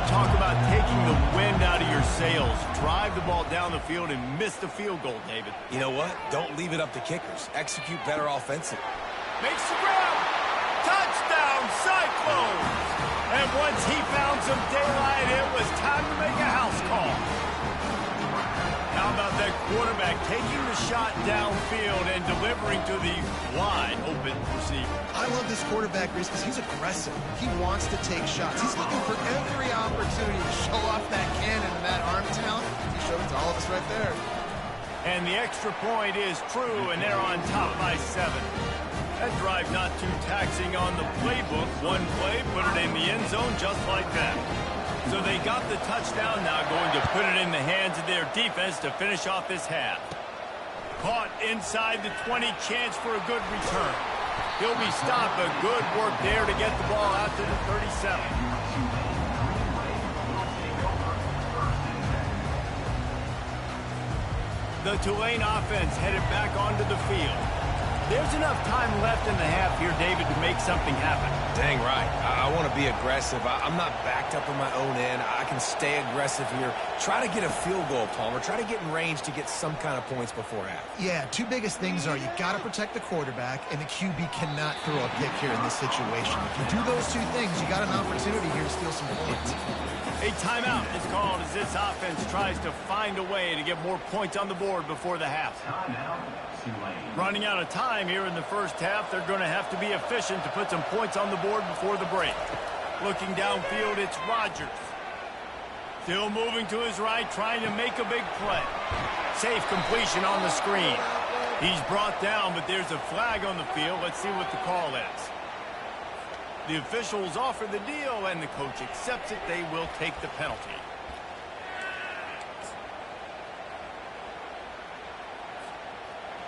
S1: talk about taking the wind out of your sails. Drive the ball down the field and miss the field goal, David.
S3: You know what? Don't leave it up to kickers. Execute better offensively.
S1: Makes the grab. Touchdown, Cyclones! And once he found some daylight, it was time to make a house call. How about that quarterback taking the shot downfield and delivering to the wide open receiver?
S2: I love this quarterback, Reese, because he's aggressive. He wants to take shots. He's looking for every opportunity to show off that cannon and that arm talent. He showed it to all of us right there.
S1: And the extra point is true, and they're on top by 7. That drive not too taxing on the playbook. One play, put it in the end zone just like that. So they got the touchdown, now going to put it in the hands of their defense to finish off this half. Caught inside the 20, chance for a good return. He'll be stopped, but good work there to get the ball out to the 37. The Tulane offense headed back onto the field. There's enough time left in the half here, David, to make something happen.
S3: Dang right. I want to be aggressive. I'm not backed up in my own end. I can stay aggressive here. Try to get a field goal, Palmer. Try to get in range to get some kind of points before half.
S2: Yeah, two biggest things are you got to protect the quarterback, and the QB cannot throw a pick here in this situation. If you do those two things, you got an opportunity here to steal some points.
S1: A timeout is called as this offense tries to find a way to get more points on the board before the half. Running out of time here in the first half, they're going to have to be efficient to put some points on the board before the break. Looking downfield, it's Rodgers. Still moving to his right, trying to make a big play. Safe completion on the screen. He's brought down, but there's a flag on the field. Let's see what the call is. The officials offer the deal, and the coach accepts it. They will take the penalty.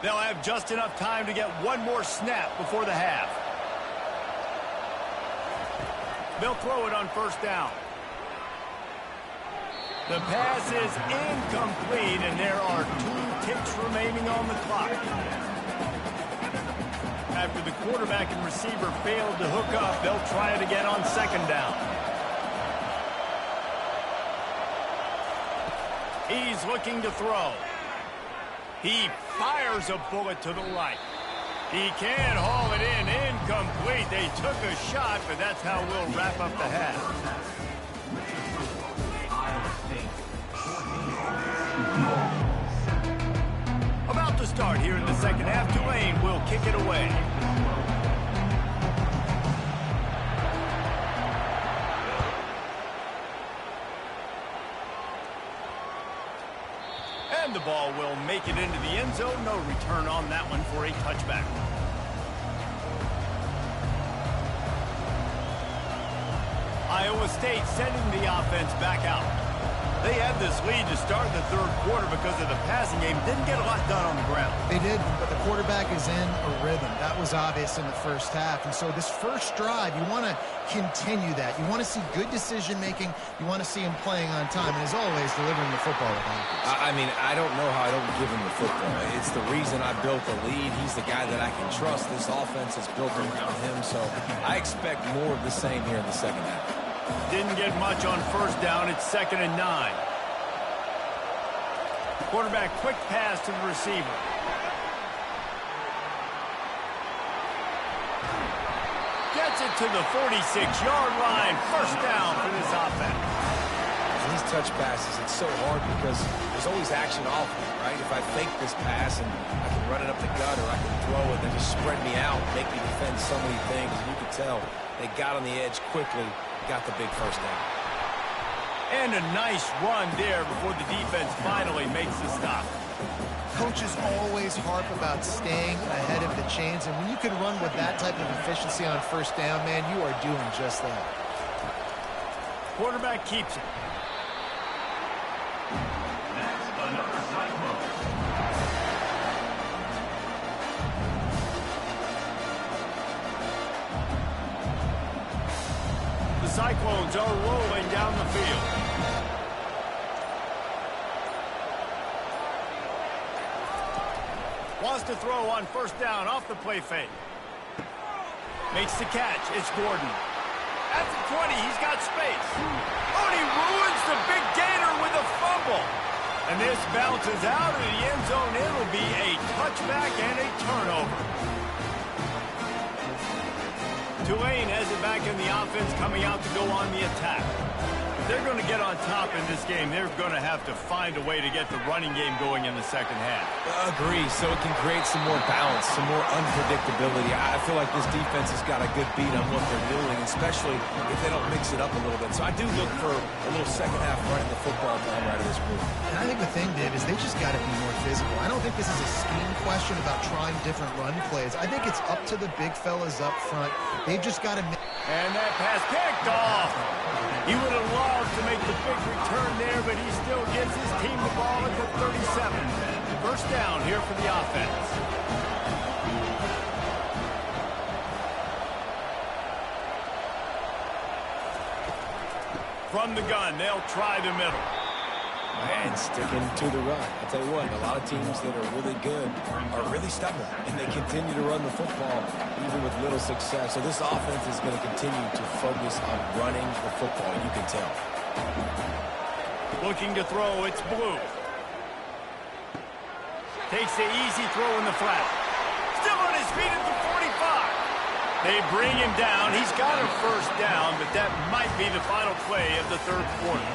S1: They'll have just enough time to get one more snap before the half. They'll throw it on first down. The pass is incomplete, and there are 2 ticks remaining on the clock. After the quarterback and receiver failed to hook up, they'll try it again on second down. He's looking to throw. He fires a bullet to the right. He can't haul it in. Incomplete. They took a shot, but that's how we'll wrap up the half. About to start here in the second half. Tulane will kick it away. And the ball will make it into the end zone. No return on that one for a touchback. Iowa State sending the offense back out. They had this lead to start the third quarter because of the passing game. Didn't get a lot done on the ground.
S2: They did, but the quarterback is in a rhythm. That was obvious in the first half. And so this first drive, you want to continue that. You want to see good decision-making. You want to see him playing on time. And as always, delivering the football with confidence.
S3: I mean, I don't know how I don't give him the football. It's the reason I built the lead. He's the guy that I can trust. This offense is built around him. So I expect more of the same here in the second half.
S1: Didn't get much on first down. It's 2nd and 9. Quarterback quick pass to the receiver. Gets it to the 46-yard line. First down for this offense.
S3: And these touch passes, it's so hard because there's always action off of it, right? If I fake this pass and I can run it up the gut or I can throw it, they just spread me out, make me defend so many things. And you can tell they got on the edge quickly, got the big first down.
S1: And a nice run there before the defense finally makes the stop.
S2: Coaches always harp about staying ahead of the chains, and when you can run with that type of efficiency on first down, man, you are doing just that.
S1: Quarterback keeps it.
S4: That's another Cyclone.
S1: The Cyclones are rolling down the field. Wants to throw on first down off the play fake. Makes the catch. It's Gordon. At the 20, he's got space. Oh, and he And this bounces out of the end zone. It'll be a touchback and a turnover. Tulane has it back in the offense, coming out to go on the attack. They're going to get on top in this game. They're going to have to find a way to get the running game going in the second half.
S3: Agree. So it can create some more balance, some more unpredictability. I feel like this defense has got a good beat on what they're doing, especially if they don't mix it up a little bit. So I do look for a little second half running the football down right of this group.
S2: And I think the thing, Dave, is they just got to be more physical. I don't think this is a scheme question about trying different run plays. I think it's up to the big fellas up front. They've just got to...
S1: And that pass kicked off. He would have loved to make the big return there, but he still gives his team the ball at the 37. First down here for the offense. From the gun, they'll try the middle.
S3: And sticking to the run. I'll tell you what, a lot of teams that are really good are really stubborn, and they continue to run the football even with little success. So this offense is going to continue to focus on running the football, you can tell.
S1: Looking to throw, it's Blue. Takes the easy throw in the flat. Still on his feet at the 45. They bring him down. He's got a first down, but that might be the final play of the third quarter.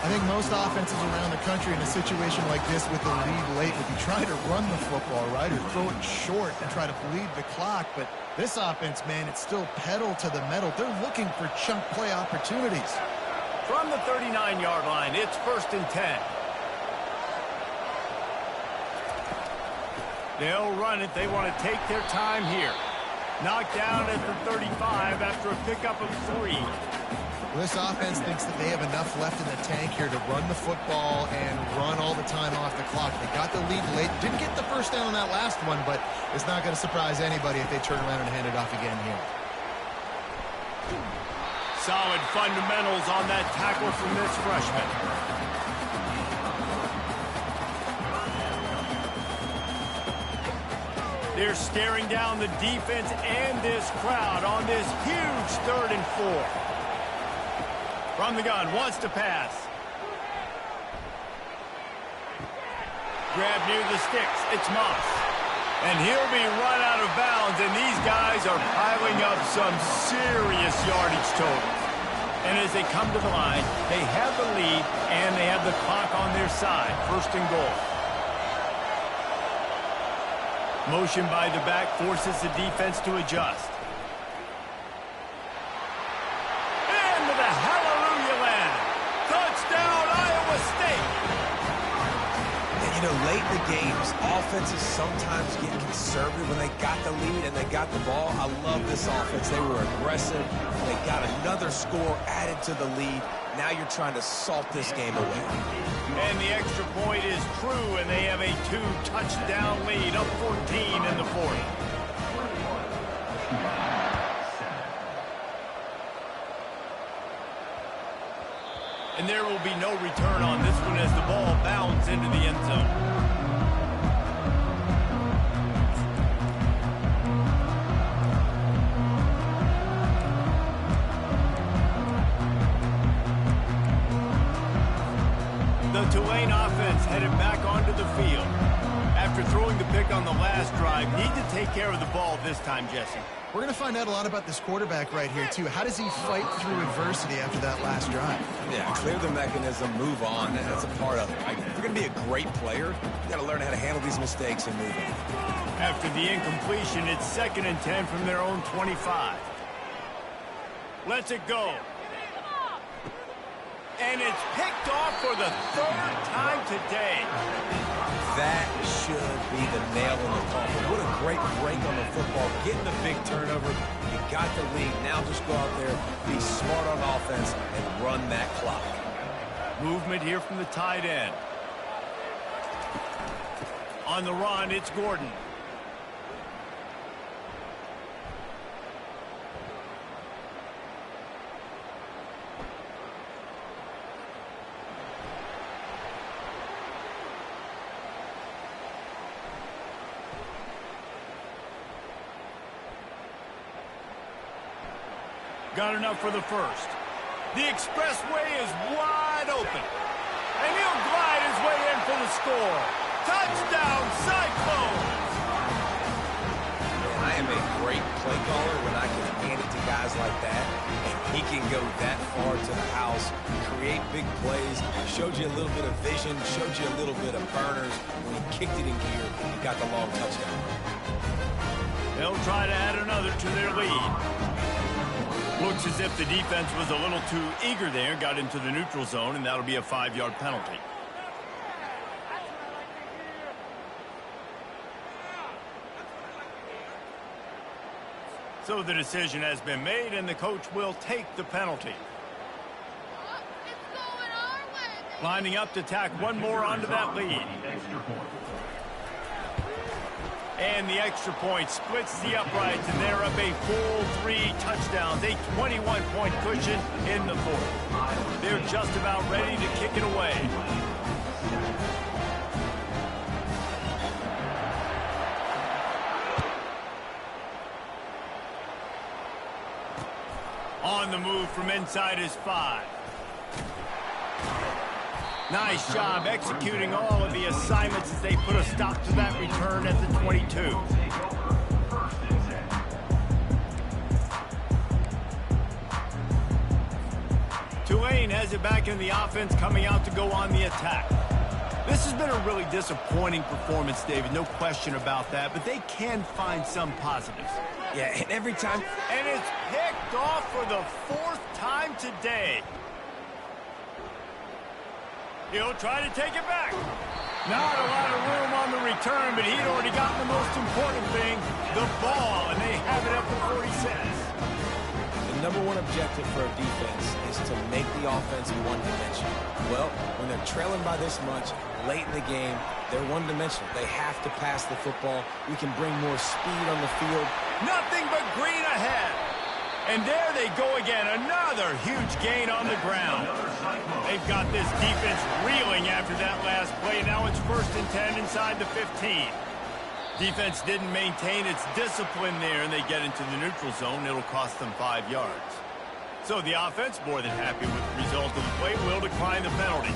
S2: I think most offenses around the country in a situation like this with the lead late would be trying to run the football, right, or throw it short and try to bleed the clock. But this offense, man, it's still pedal to the metal. They're looking for chunk play opportunities.
S1: From the 39-yard line, it's 1st and 10. They'll run it. They want to take their time here. Knocked down at the 35 after a pickup of 3.
S2: This offense thinks that they have enough left in the tank here to run the football and run all the time off the clock. They got the lead late. Didn't get the first down on that last one, but it's not going to surprise anybody if they turn around and hand it off again here.
S1: Solid fundamentals on that tackle from this freshman. They're staring down the defense and this crowd on this huge 3rd and 4. From the gun, wants to pass. Grab near the sticks. It's Moss. And he'll be run out of bounds, and these guys are piling up some serious yardage totals. And as they come to the line, they have the lead, and they have the clock on their side. 1st and goal. Motion by the back forces the defense to adjust. Into the hallelujah land. Touchdown, Iowa State.
S3: And, you know, late in the games, offenses sometimes get conservative when they got the lead and they got the ball. I love this offense. They were aggressive. They got another score added to the lead. Now you're trying to salt this game away.
S1: And the extra point is true, and they have a 2-touchdown lead, up 14 in the 4th. And there will be no return on this one as the ball bounds into the end zone. The Tulane offense headed back onto the field. After throwing the pick on the last drive, need to take care of the ball this time, Jesse.
S2: We're going to find out a lot about this quarterback right here, too. How does he fight through adversity after that last drive?
S3: Yeah, clear the mechanism, move on. That's a part of it. Right? If you're going to be a great player, you got to learn how to handle these mistakes and move on.
S1: After the incompletion, it's 2nd and 10 from their own 25. Lets it go. And it's picked off for the 3rd time today.
S3: That should be the nail in the coffin. What a great break on the football. Getting the big turnover. You got the lead. Now just go out there, be smart on offense, and run that clock.
S1: Movement here from the tight end. On the run, it's Gordon. Got enough for the first. The expressway is wide open. And he'll glide his way in for the score. Touchdown, Cyclones!
S3: I am a great play caller when I can hand it to guys like that. And he can go that far to the house, create big plays, showed you a little bit of vision, showed you a little bit of burners. When he kicked it in gear, he got the long touchdown.
S1: They'll try to add another to their lead. Looks as if the defense was a little too eager there, got into the neutral zone, and that'll be a 5-yard penalty. So the decision has been made, and the coach will take the penalty. Lining up to tack one more onto that lead. And the extra point splits the uprights, and they're up a full 3 touchdowns, a 21-point cushion in the fourth. They're just about ready to kick it away. On the move from inside his 5. Nice job executing all of the assignments as they put a stop to that return at the 22. Tulane has it back in the offense, coming out to go on the attack. This has been a really disappointing performance, David, no question about that, but they can find some positives.
S3: Yeah, and every time...
S1: And it's picked off for the 4th time today. He'll try to take it back. Not a lot of room on the return, but he'd already gotten the most important thing, the ball, and they have it up to 46.
S3: The number one objective for a defense is to make the offense one-dimensional. Well, when they're trailing by this much, late in the game, they're one-dimensional. They have to pass the football. We can bring more speed on the field.
S1: Nothing but green ahead. And there they go again, another huge gain on the ground. They've got this defense reeling after that last play. Now it's 1st and 10 inside the 15. Defense didn't maintain its discipline there, and they get into the neutral zone. It'll cost them 5 yards. So the offense, more than happy with the result of the play, will decline the penalty.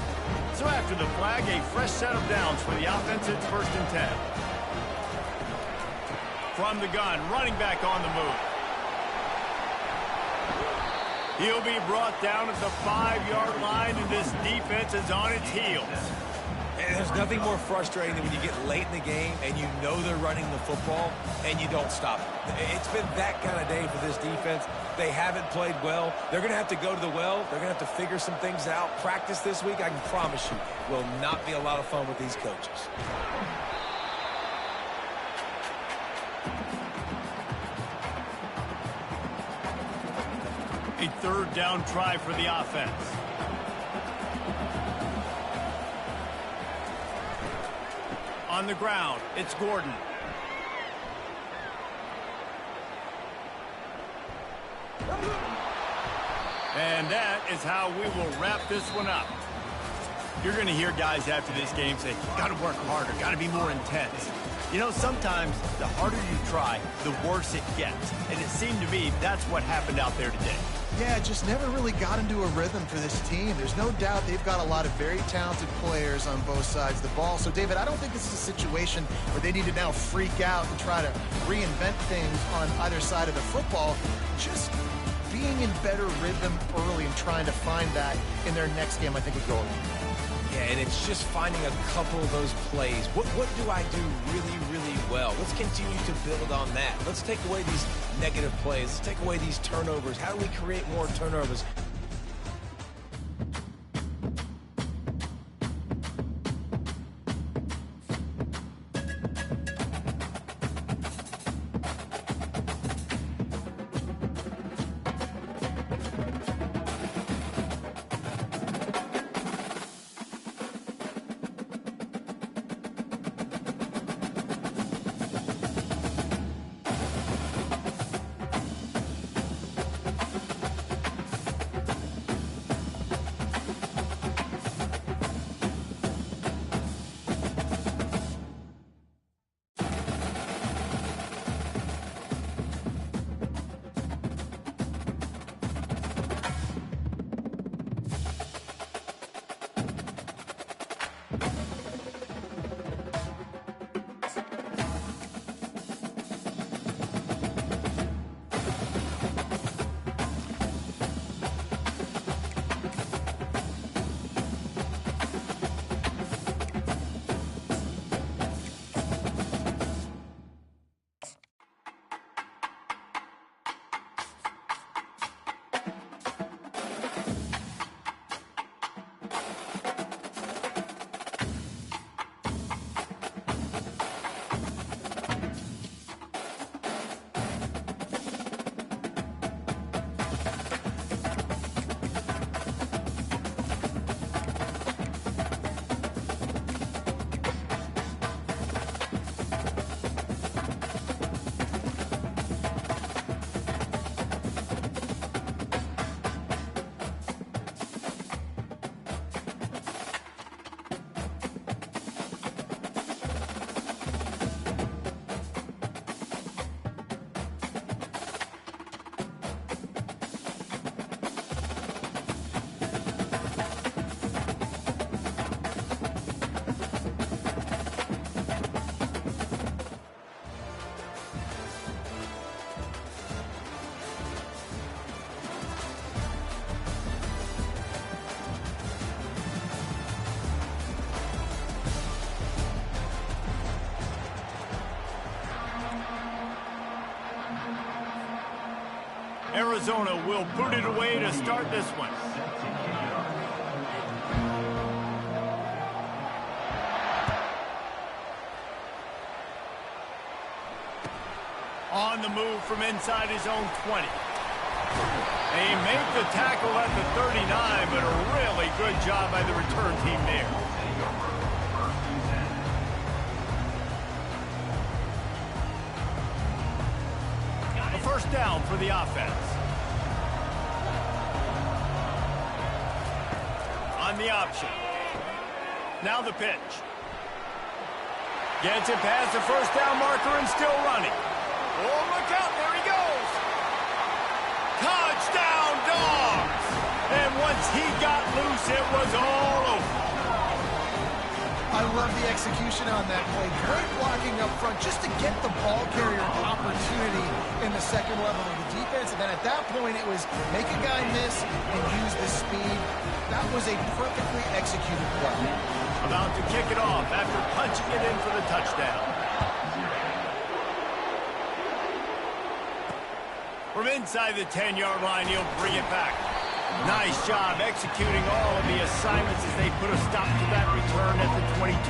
S1: So after the flag, a fresh set of downs for the offense. It's 1st and 10. From the gun, running back on the move. He'll be brought down at the 5-yard line, and this defense is on its heels.
S3: And there's nothing more frustrating than when you get late in the game and you know they're running the football and you don't stop it. It's been that kind of day for this defense. They haven't played well. They're going to have to go to the well. They're going to have to figure some things out. Practice this week, I can promise you, will not be a lot of fun with these coaches.
S1: A 3rd down try for the offense. On the ground, it's Gordon. And that is how we will wrap this one up. You're going to hear guys after this game say, got to work harder, got to be more intense. You know, sometimes the harder you try, the worse it gets. And it seemed to me that's what happened out there today.
S2: Yeah, just never really got into a rhythm for this team. There's no doubt they've got a lot of very talented players on both sides of the ball. So, David, I don't think this is a situation where they need to now freak out and try to reinvent things on either side of the football. Just being in better rhythm early and trying to find that in their next game, I think, would go along.
S3: Yeah, and it's just finding a couple of those plays. What do I do really, really well? Let's continue to build on that. Let's take away these negative plays. Let's take away these turnovers. How do we create more turnovers?
S1: Arizona will put it away to start this one. On the move from inside his own 20. They make the tackle at the 39, but a really good job by the return team there. A first down for the offense. On the option. Now the pitch. Gets it past the first down marker and still running. Oh, look out, there he goes. Touchdown, Dogs! And once he got loose, it was all over.
S2: I love the execution on that play. Great blocking up front just to get the ball carrier an opportunity in the second level of the defense. And then at that point, it was make a guy miss and use the speed. That was a perfectly executed play.
S1: About to kick it off after punching it in for the touchdown. From inside the 10-yard line, he'll bring it back. Nice job executing all of the assignments as they put a stop to that return at the 22.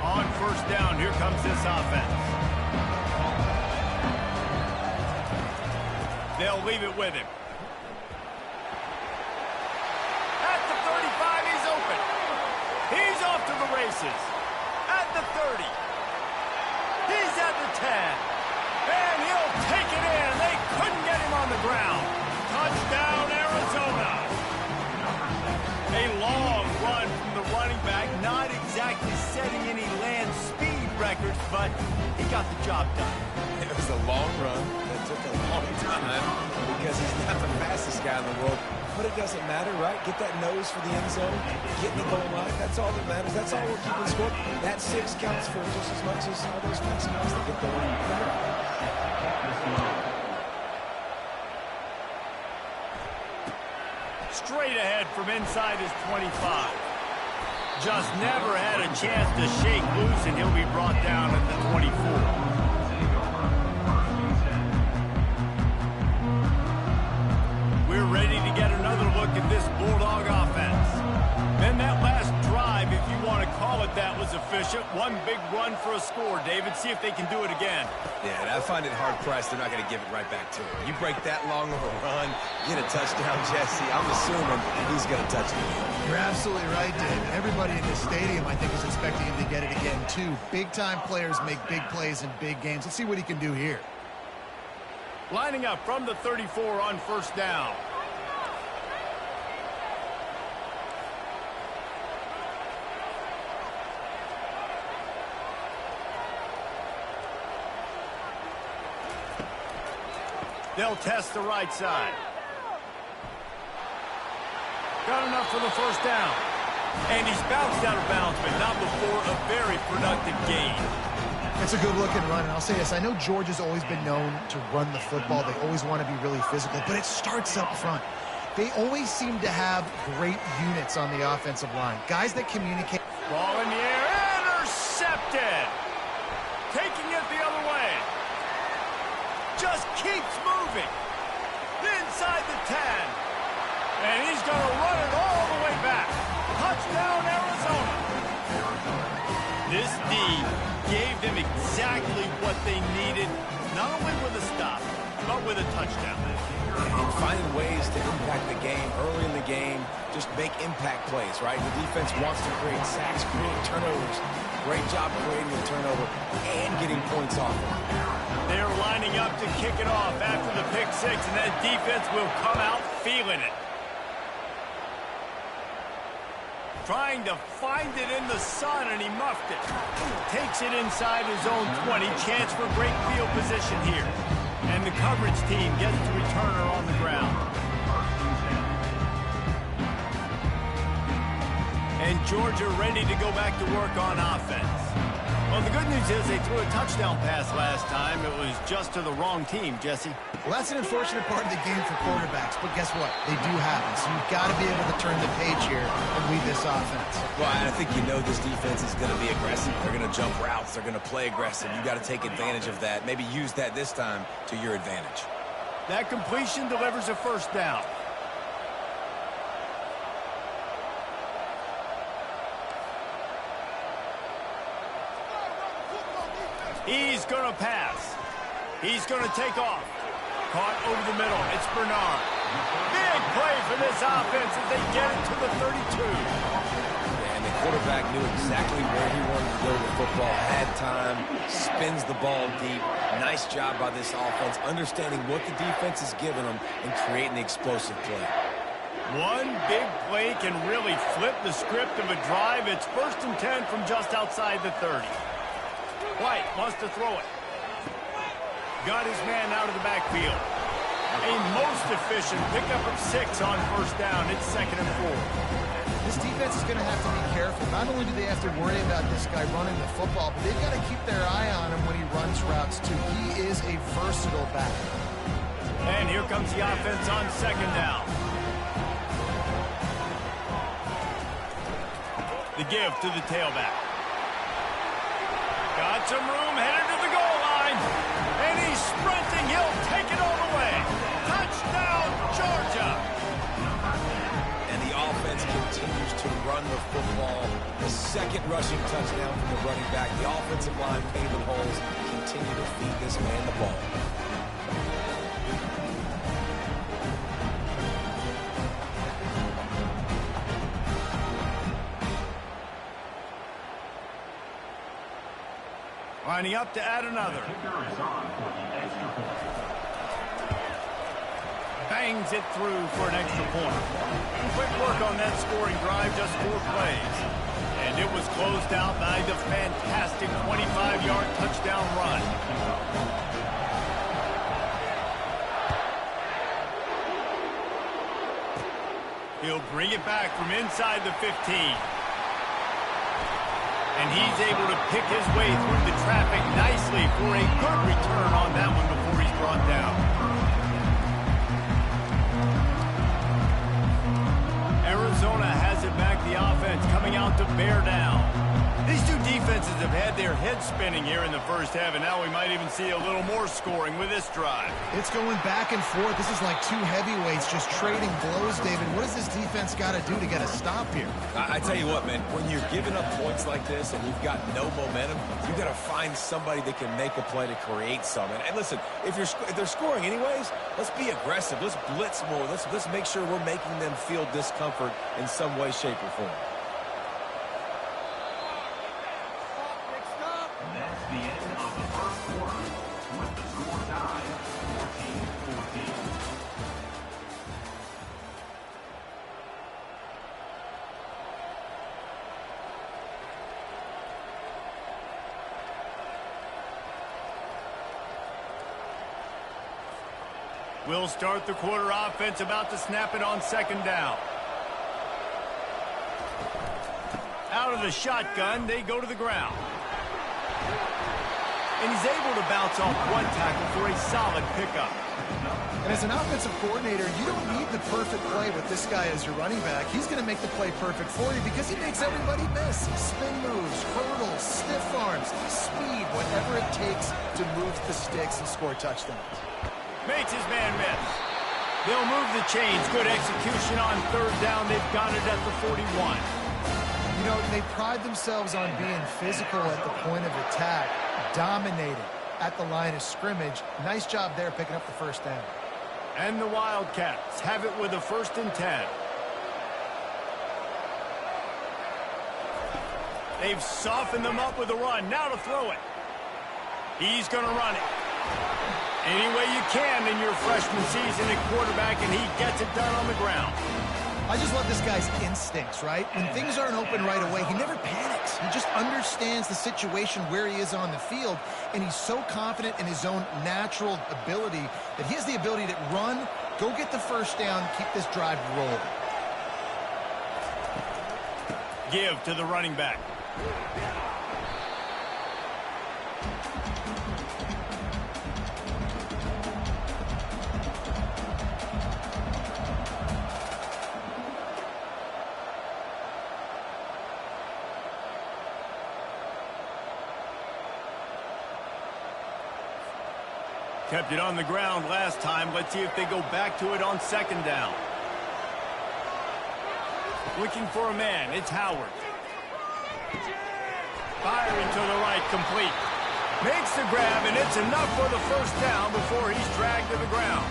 S1: On first down, here comes this offense. They'll leave it with him. At the 35, he's open. He's off to the races. At the 30. He's at the 10. And he'll take it in. They couldn't get him on the ground. Touchdown, Arizona. A long run from the running back, not exactly setting any land speed records, but he got the job done.
S3: It was a long run that took a long time because he's not the fastest guy in the world. But it doesn't matter, right? Get that nose for the end zone, get in the goal line. That's all that matters. That's all we're keeping score. That 6 counts for just as much as all those fast guys that get going.
S1: Straight ahead from inside his 25. Just never had a chance to shake loose, and he'll be brought down at the 24. We're ready to get another look at this Bulldog offense. And that last drive, if you want to call it that, was efficient. One big run for a score. David, see if they can do it again.
S3: Yeah, and I find it hard-pressed. They're not going to give it right back to him. You break that long of a run, get a touchdown, Jesse. I'm assuming he's going to touch it again.
S2: You're absolutely right, Dave. Everybody in the stadium, I think, is expecting him to get it again, too. Big-time players make big plays in big games. Let's see what he can do here.
S1: Lining up from the 34 on first down. They'll test the right side. Got enough for the first down. And he's bounced out of bounds, but not before a very productive gain.
S2: It's a good-looking run, and I'll say this. I know Georgia's always been known to run the football. They always want to be really physical, but it starts up front. They always seem to have great units on the offensive line. Guys that communicate.
S1: Ball in the air, intercepted. Taking it the other way. Just keeps moving. Inside the 10. And he's going to run it all the way back. Touchdown, Arizona. This D gave them exactly what they needed, not only with a stop, but with a touchdown.
S3: And finding ways to impact the game early in the game, just make impact plays, right? The defense wants to create sacks, create turnovers. Great job creating a turnover and getting points off.
S1: They're lining up to kick it off after the pick six, and that defense will come out feeling it. Trying to find it in the sun, and he muffed it. Takes it inside his own 20. Chance for great field position here. And the coverage team gets the returner on the ground. And Georgia ready to go back to work on offense. Well, the good news is they threw a touchdown pass last time. It was just to the wrong team, Jesse.
S2: Well, that's an unfortunate part of the game for quarterbacks, but guess what? They do happen, so you've got to be able to turn the page here and lead this offense.
S3: Well, I think you know this defense is going to be aggressive. They're going to jump routes. They're going to play aggressive. You've got to take advantage of that. Maybe use that this time to your advantage.
S1: That completion delivers a first down. He's going to pass. He's going to take off. Caught over the middle. It's Bernard. Big play for this offense as they get it to the 32.
S3: And the quarterback knew exactly where he wanted to go with the football. Had time. Spins the ball deep. Nice job by this offense, understanding what the defense is giving them and creating the explosive play.
S1: One big play can really flip the script of a drive. It's 1st and 10 from just outside the 30. White wants to throw it. Got his man out of the backfield. A most efficient pickup of 6 on first down. It's 2nd and 4.
S2: This defense is going to have to be careful. Not only do they have to worry about this guy running the football, but they've got to keep their eye on him when he runs routes, too. He is a versatile back.
S1: And here comes the offense on 2nd down. The give to the tailback. Got some room, headed to the goal line. And he's sprinting. He'll take it all the way. Touchdown, Georgia.
S3: And the offense continues to run the football. The 2nd rushing touchdown from the running back. The offensive line paving holes. Continue to feed this man the ball.
S1: Lining up to add another. Bangs it through for an extra point. Quick work on that scoring drive, just 4 plays. And it was closed out by the fantastic 25-yard touchdown run. He'll bring it back from inside the 15. And he's able to pick his way through the traffic nicely for a good return on that one before he's brought down. Arizona has it back, the offense coming out to bear down. These two defenses have had their heads spinning here in the first half, and now we might even see a little more scoring with this drive.
S2: It's going back and forth. This is like two heavyweights just trading blows, David. What does this defense got to do to get a stop here?
S3: I tell you what, man, when you're giving up points like this and you've got no momentum, you've got to find somebody that can make a play to create some. And listen, if they're scoring anyways, let's be aggressive. Let's blitz more. Let's make sure we're making them feel discomfort in some way, shape, or form.
S4: That's the end of the first quarter with the score tied 14-14.
S1: We'll start the quarter offense, about to snap it on 2nd down. Out of the shotgun, they go to the ground. And he's able to bounce off one tackle for a solid pickup.
S2: And as an offensive coordinator, you don't need the perfect play with this guy as your running back. He's going to make the play perfect for you because he makes everybody miss. Spin moves, hurdles, stiff arms, speed, whatever it takes to move the sticks and score touchdowns.
S1: Makes his man miss. They'll move the chains. Good execution on 3rd down. They've got it at the 41.
S2: You know, they pride themselves on being physical at the point of attack, dominating at the line of scrimmage. Nice job there picking up the 1st down.
S1: And the Wildcats have it with a 1st and 10. They've softened them up with a run. Now to throw it. He's going to run it. Any way you can in your freshman season at quarterback, and he gets it done on the ground.
S2: I just love this guy's instincts, right? When things aren't open right away, he never panics. He just understands the situation where he is on the field, and he's so confident in his own natural ability that he has the ability to run, go get the 1st down, keep this drive rolling.
S1: Give to the running back. Kept it on the ground last time. Let's see if they go back to it on second down. Looking for a man. It's Howard. Firing to the right, complete. Makes the grab, and it's enough for the first down before he's dragged to the ground.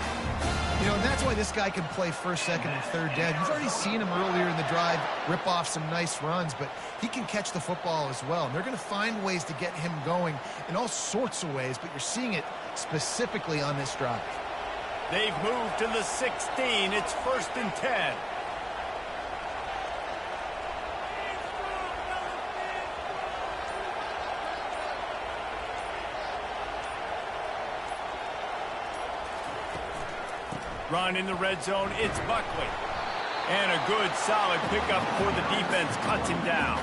S2: You know, and that's why this guy can play first, second, and third down. You've already seen him earlier in the drive rip off some nice runs, but he can catch the football as well. And they're going to find ways to get him going in all sorts of ways, but you're seeing it specifically on this drive.
S1: They've moved to the 16. It's 1st and 10. Run in the red zone, it's Buckley. And a good, solid pickup for the defense, cuts him down.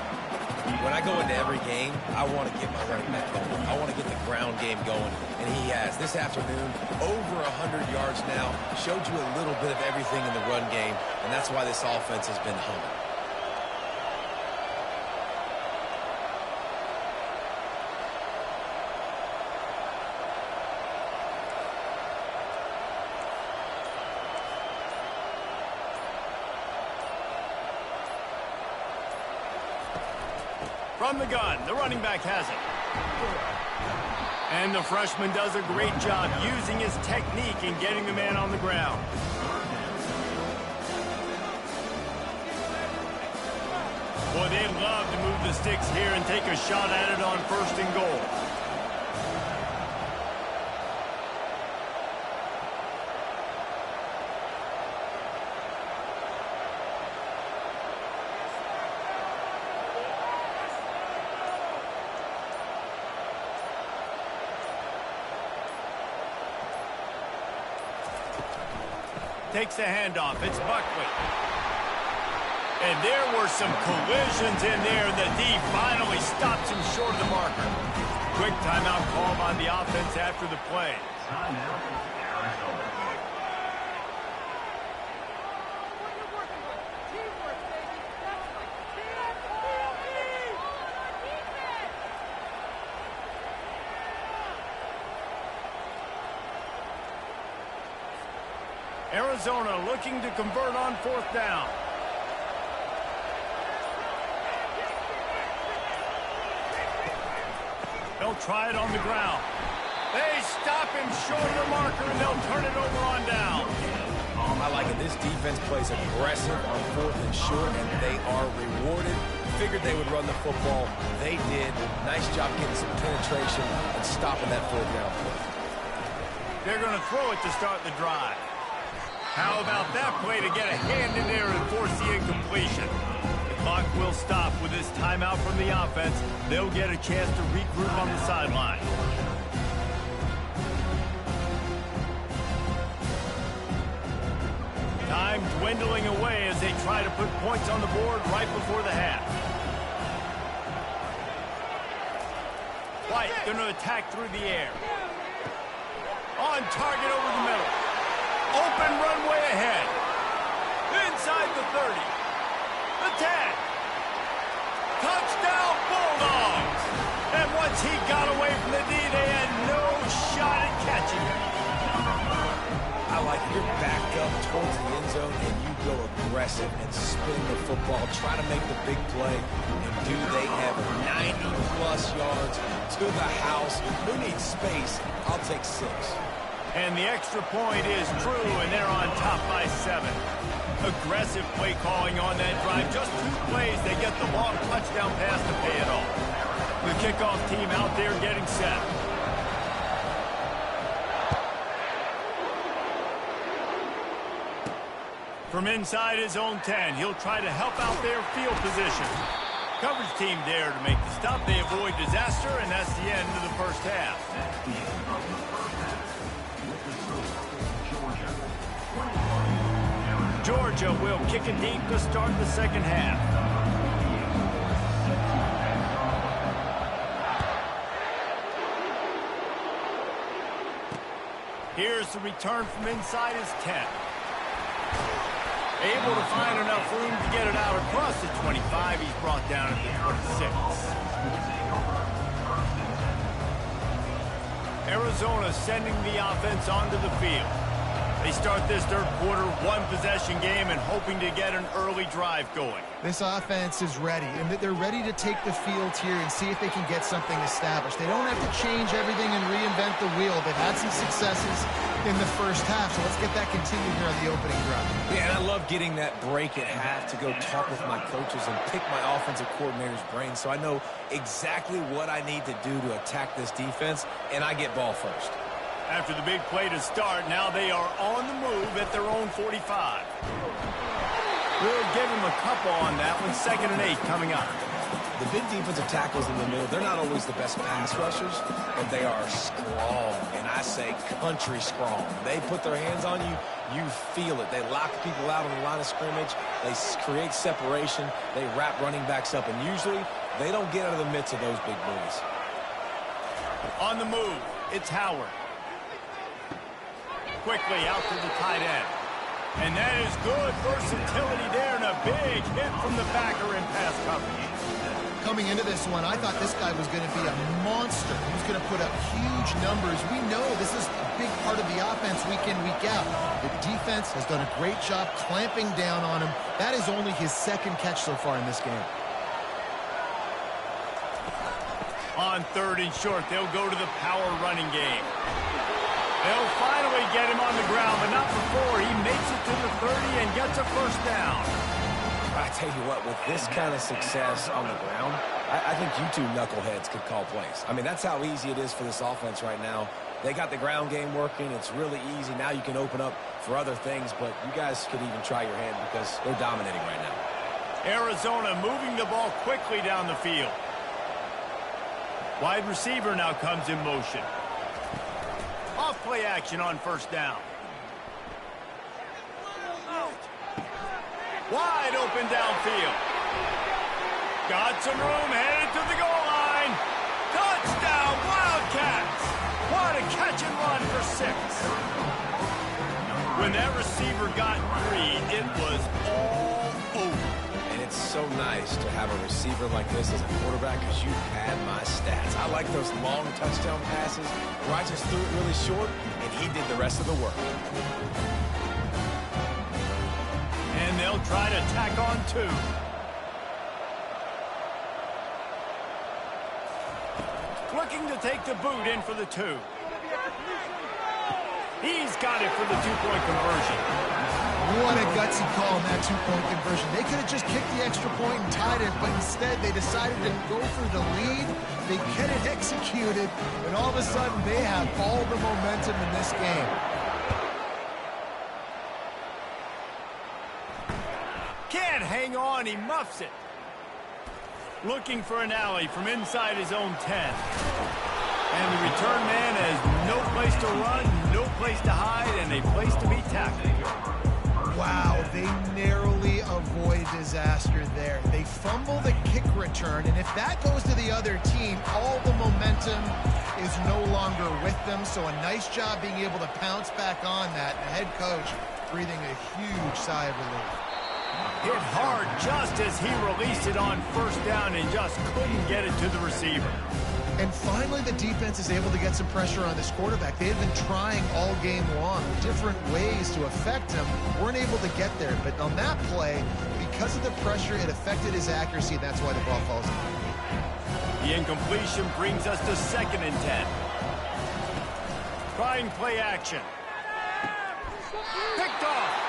S3: When I go into every game, I want to get my running back going. I want to get the ground game going, and he has. This afternoon, over 100 yards now, showed you a little bit of everything in the run game, and that's why this offense has been humming.
S1: From the gun, the running back has it. And the freshman does a great job using his technique and getting the man on the ground. Boy, they'd love to move the sticks here and take a shot at it on 1st and goal. Takes the handoff. It's Buckley. And there were some collisions in there. The D finally stops him short of the marker. Quick timeout call on the offense after the play.
S4: Timeout, Arizona.
S1: Arizona looking to convert on 4th down. They'll try it on the ground. They stop him short of the marker, and they'll turn it over on down.
S3: I like it. This defense plays aggressive on 4th and short, and they are rewarded. Figured they would run the football. They did. Nice job getting some penetration and stopping that 4th down play.
S1: They're going to throw it to start the drive. How about that play to get a hand in there and force the incompletion? The clock will stop with this timeout from the offense. They'll get a chance to regroup on the sideline. Time dwindling away as they try to put points on the board right before the half. White going to attack through the air. On target over the middle. Open runway ahead. Inside the 30. The 10. Touchdown Bulldogs. And once he got away from the D, they had no shot at catching him.
S3: I like it. You're backed up towards the end zone, and you go aggressive and spin the football, try to make the big play. And do they have 90-plus yards to the house? Who needs space? I'll take 6.
S1: And the extra point is true, and they're on top by 7. Aggressive play calling on that drive. Just 2 plays, they get the long touchdown pass to pay it off. The kickoff team out there getting set. From inside his own 10, he'll try to help out their field position. Coverage team there to make the stop. They avoid disaster, and that's the end of the first half.
S4: That's the end of the first half. With the score, Georgia.
S1: Georgia will kick it deep to start the second half. Here's the return from inside his 10. Able to find enough room to get it out across the 25. He's brought down at the 26. Arizona sending the offense onto the field. They start this third quarter one-possession game and hoping to get an early drive going.
S2: This offense is ready, and they're ready to take the field here and see if they can get something established. They don't have to change everything and reinvent the wheel. They've had some successes in the first half, so let's get that continued here on the opening drive.
S3: Yeah, and I love getting that break at half to go talk with my coaches and pick my offensive coordinator's brain so I know exactly what I need to do to attack this defense, and I get ball first.
S1: After the big play to start, now they are on the move at their own 45. We'll give them a couple on that one. 2nd and 8 coming up.
S3: The big defensive tackles in the middle, they're not always the best pass rushers, but they are strong, and I say country strong. They put their hands on you, you feel it. They lock people out on the line of scrimmage. They create separation. They wrap running backs up, and usually they don't get out of the midst of those big boys.
S1: On the move, it's Howard. Quickly out to the tight end. And that is good versatility there and a big hit from the backer in pass coverage.
S2: Coming into this one, I thought this guy was going to be a monster. He was going to put up huge numbers. We know this is a big part of the offense week in, week out. The defense has done a great job clamping down on him. That is only his 2nd catch so far in this game.
S1: On 3rd and short, they'll go to the power running game. They'll finally get him on the ground, but not before he makes it to the 30 and gets a first down.
S3: I tell you what, with this kind of success on the ground, I think you two knuckleheads could call plays. I mean, that's how easy it is for this offense right now. They got the ground game working. It's really easy. Now you can open up for other things, but you guys could even try your hand because they're dominating right now.
S1: Arizona moving the ball quickly down the field. Wide receiver now comes in motion. Off play action on 1st down. Wide open downfield. Got some room, headed to the goal line. Touchdown, Wildcats. What a catch and run for 6. When that receiver got 3, it was all over.
S3: And it's so nice to have a receiver like this as a quarterback because you pad my stats. I like those long touchdown passes where I just threw it really short and he did the rest of the work.
S1: And they'll try to tack on 2. Looking to take the boot in for the 2. He's got it for the 2-point conversion.
S2: What a gutsy call on that 2-point conversion. They could have just kicked the extra point and tied it, but instead they decided to go for the lead. They get it executed, and all of a sudden they have all the momentum in this game.
S1: Can't hang on, he muffs it. Looking for an alley from inside his own 10. And the return man has no place to run, no place to hide, and a place to be tackled.
S2: Wow, they narrowly avoid disaster there. They fumble the kick return, and if that goes to the other team, all the momentum is no longer with them. So a nice job being able to pounce back on that. The head coach breathing a huge sigh of relief.
S1: Hit hard just as he released it on 1st down and just couldn't get it to the receiver.
S2: And finally, the defense is able to get some pressure on this quarterback. They had been trying all game long, different ways to affect him. Weren't able to get there. But on that play, because of the pressure, it affected his accuracy, and that's why the ball falls in.
S1: The incompletion brings us to 2nd and 10. Trying play action. Picked off.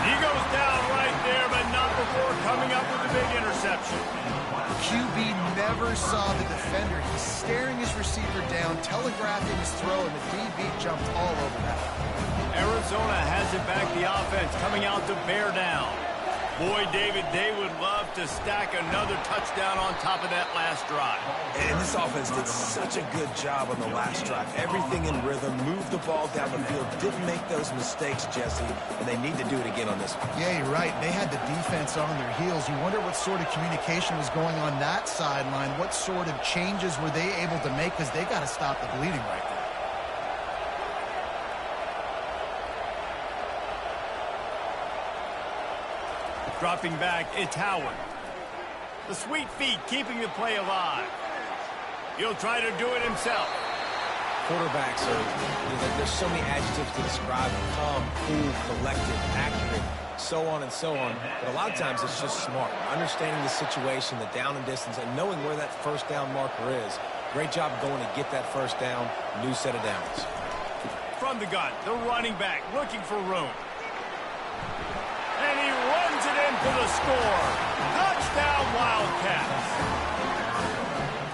S1: He goes down right there, but not before coming up with a big interception.
S2: QB never saw the defender. He's staring his receiver down, telegraphing his throw, and the DB jumped all over that.
S1: Arizona has it back, the offense coming out to bear down. Boy, David, they would love to stack another touchdown on top of that last drive.
S3: And this offense did such a good job on the last drive. Everything in rhythm, moved the ball down the field, didn't make those mistakes, Jesse, and they need to do it again on this one.
S2: Yeah, you're right. They had the defense on their heels. You wonder what sort of communication was going on that sideline. What sort of changes were they able to make, because they got to stop the bleeding right there.
S1: Dropping back, it's Howard. The sweet feet keeping the play alive. He'll try to do it himself.
S3: quarterbacks are, there's so many adjectives to describe them: calm, cool, collected, accurate, so on and so on. But a lot of times it's just smart, understanding the situation, the down and distance, and knowing where that first down marker is. Great job going to get that first down, new set of downs.
S1: From the gun, the running back looking for room. And he runs it in for the score. Touchdown, Wildcats.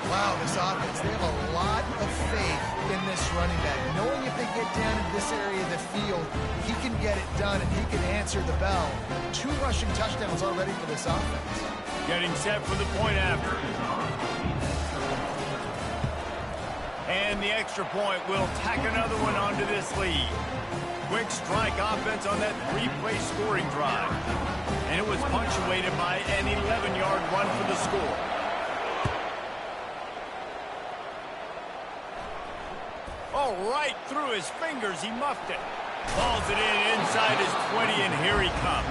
S2: Wow, this offense, they have a lot of faith in this running back. Knowing if they get down in this area of the field, he can get it done and he can answer the bell. 2 rushing touchdowns already for this offense.
S1: Getting set for the point after. And the extra point will tack another one onto this lead. Quick strike offense on that 3-play scoring drive. And it was punctuated by an 11-yard run for the score. Oh, right through his fingers, he muffed it. Balls it in inside his 20, and here he comes.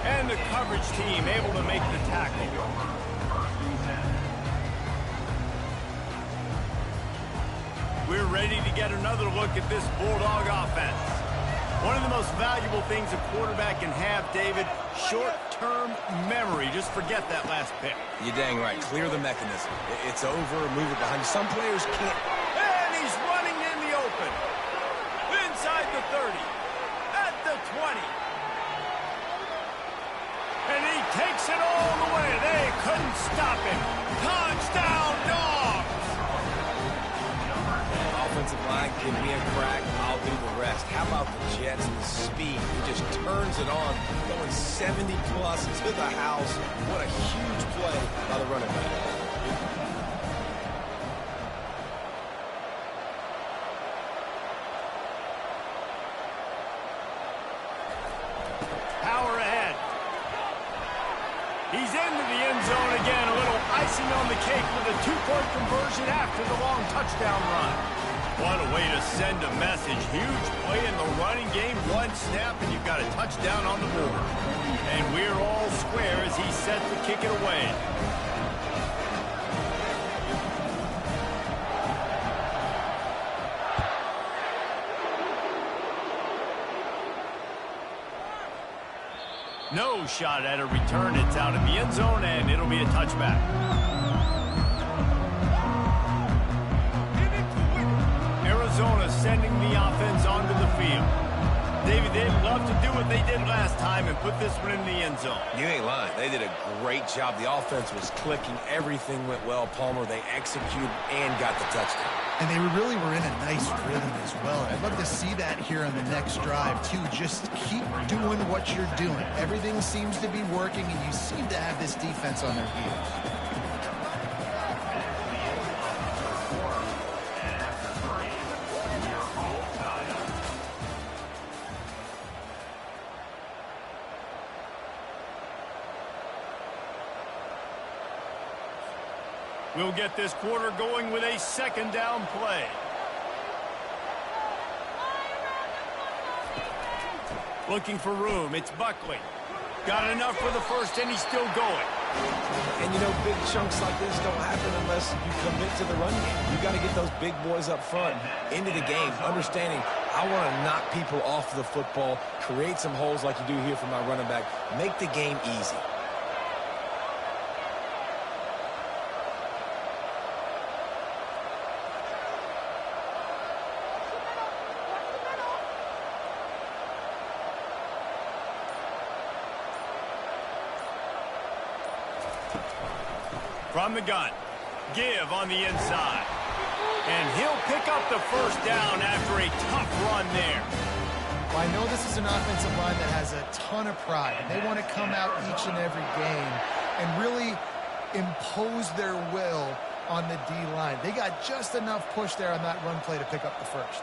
S1: And the coverage team able to make the tackle. We're ready to get another look at this Bulldog offense. One of the most valuable things a quarterback can have, David, short-term memory. Just forget that last pick.
S3: You're dang right. Clear the mechanism. It's over, move it behind you. Some players can't.
S1: And he's running in the open. Inside the 30. At the 20. And he takes it all the way. They couldn't stop him. Touchdown, Dogs!
S3: Offensive line, give me a crack, I'll do the rest. How about the Jets and the speed? He just turns it on, going 70-plus to the house. What a huge play by the running back.
S1: Power ahead. He's into the end zone again. A little icing on the cake with a 2-point conversion after the long touchdown run. What a way to send a message. Huge play in the running game. 1 snap, and you've got a touchdown on the board. And we're all square as he's set to kick it away. No shot at a return. It's out in the end zone, and it'll be a touchback. Arizona sending the offense onto the field. David, they'd love to do what they did last time and put this one in the end zone.
S3: You ain't lying. They did a great job. The offense was clicking. Everything went well, Palmer. They executed and got the touchdown.
S2: And they really were in a nice rhythm as well. I'd love to see that here on the next drive, too. Just keep doing what you're doing. Everything seems to be working, and you seem to have this defense on their heels.
S1: We'll get this quarter going with a 2nd down play. Looking for room. It's Buckley. Got enough for the first, and he's still going.
S3: And, you know, big chunks like this don't happen unless you commit to the run game. You got to get those big boys up front into the game, understanding I want to knock people off the football, create some holes like you do here for my running back, make the game easy.
S1: From the gun, give on the inside. And he'll pick up the first down after a tough run there.
S2: Well, I know this is an offensive line that has a ton of pride. They want to come out each and every game and really impose their will on the D-line. They got just enough push there on that run play to pick up the first.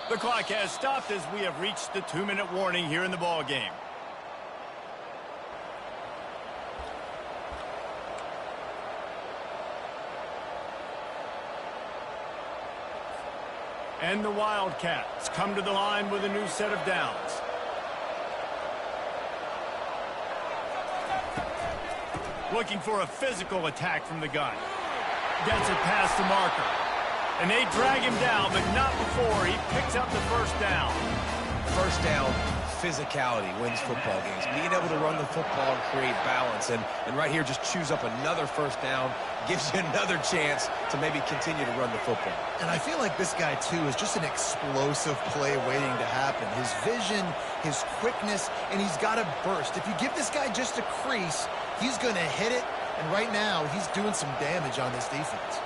S1: The clock has stopped as we have reached the 2-minute warning here in the ball game. And the Wildcats come to the line with a new set of downs. Looking for a physical attack from the gun. Gets it past the marker. And they drag him down, but not before he picks up the first down.
S3: First down, physicality wins football games. Being able to run the football and create balance. And right here, just choose up another first down, gives you another chance to maybe continue to run the football.
S2: And I feel like this guy, too, is just an explosive play waiting to happen. His vision, his quickness, and he's got a burst. If you give this guy just a crease, he's going to hit it. And right now, he's doing some damage on this defense.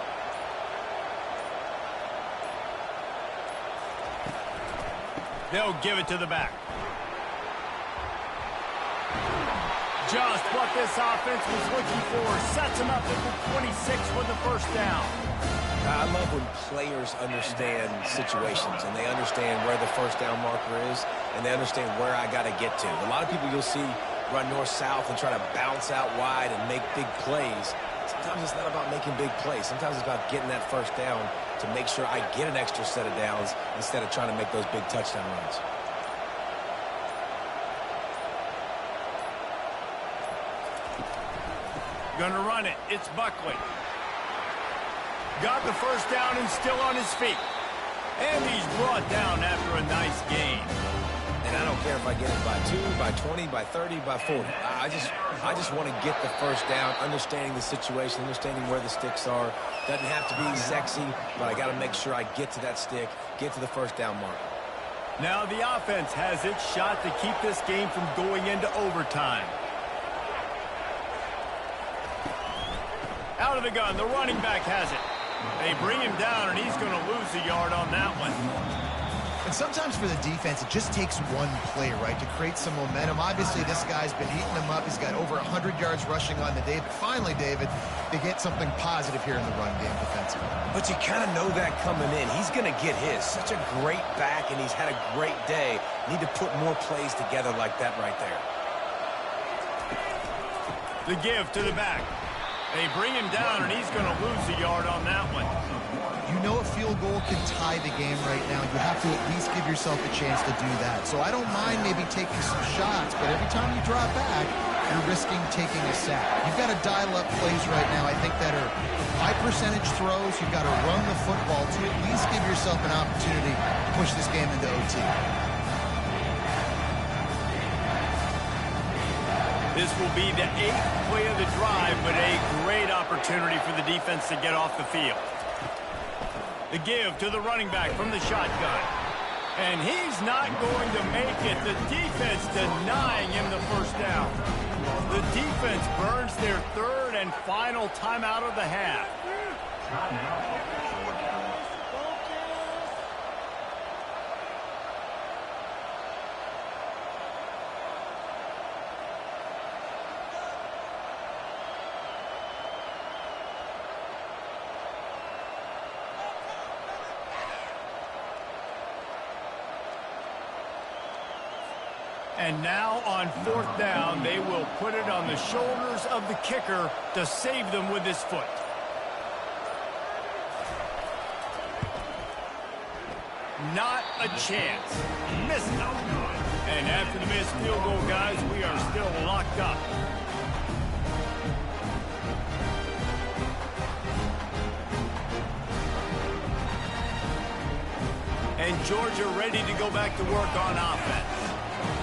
S1: They'll give it to the back. Just what this offense was looking for. Sets him up at the 26 with the first down.
S3: I love when players understand situations and they understand where the first down marker is and they understand where I got to get to. A lot of people you'll see run north-south and try to bounce out wide and make big plays. Sometimes it's not about making big plays. Sometimes it's about getting that first down to make sure I get an extra set of downs instead of trying to make those big touchdown runs.
S1: Gonna run it. It's Buckley. Got the first down and still on his feet. And he's brought down after a nice gain.
S3: And I don't care if I get it by 2, by 20, by 30, by 40. I just want to get the first down, understanding the situation, understanding where the sticks are. Doesn't have to be sexy, but I got to make sure I get to that stick, get to the first down marker.
S1: Now the offense has its shot to keep this game from going into overtime. Out of the gun, the running back has it. They bring him down, and he's going to lose a yard on that one.
S2: And sometimes for the defense, it just takes one play, right, to create some momentum. Obviously, this guy's been eating them up. He's got over 100 yards rushing on the day. But finally, David, they get something positive here in the run game defensively.
S3: But you kind of know that coming in. He's going to get his. Such a great back, and he's had a great day. Need to put more plays together like that right there.
S1: The give to the back. They bring him down, and he's going to lose a yard on that one.
S2: You know a field goal can tie the game right now. You have to at least give yourself a chance to do that. So I don't mind maybe taking some shots, but every time you drop back, you're risking taking a sack. You've got to dial up plays right now, I think, that are high percentage throws. You've got to run the football to at least give yourself an opportunity to push this game into OT.
S1: This will be the 8th play of the drive, but a great opportunity for the defense to get off the field. The give to the running back from the shotgun. And he's not going to make it. The defense denying him the first down. The defense burns their 3rd and final timeout of the half. And now on 4th down, they will put it on the shoulders of the kicker to save them with his foot. Not a chance. Missed it. And after the missed field goal, guys, we are still locked up. And Georgia ready to go back to work on offense.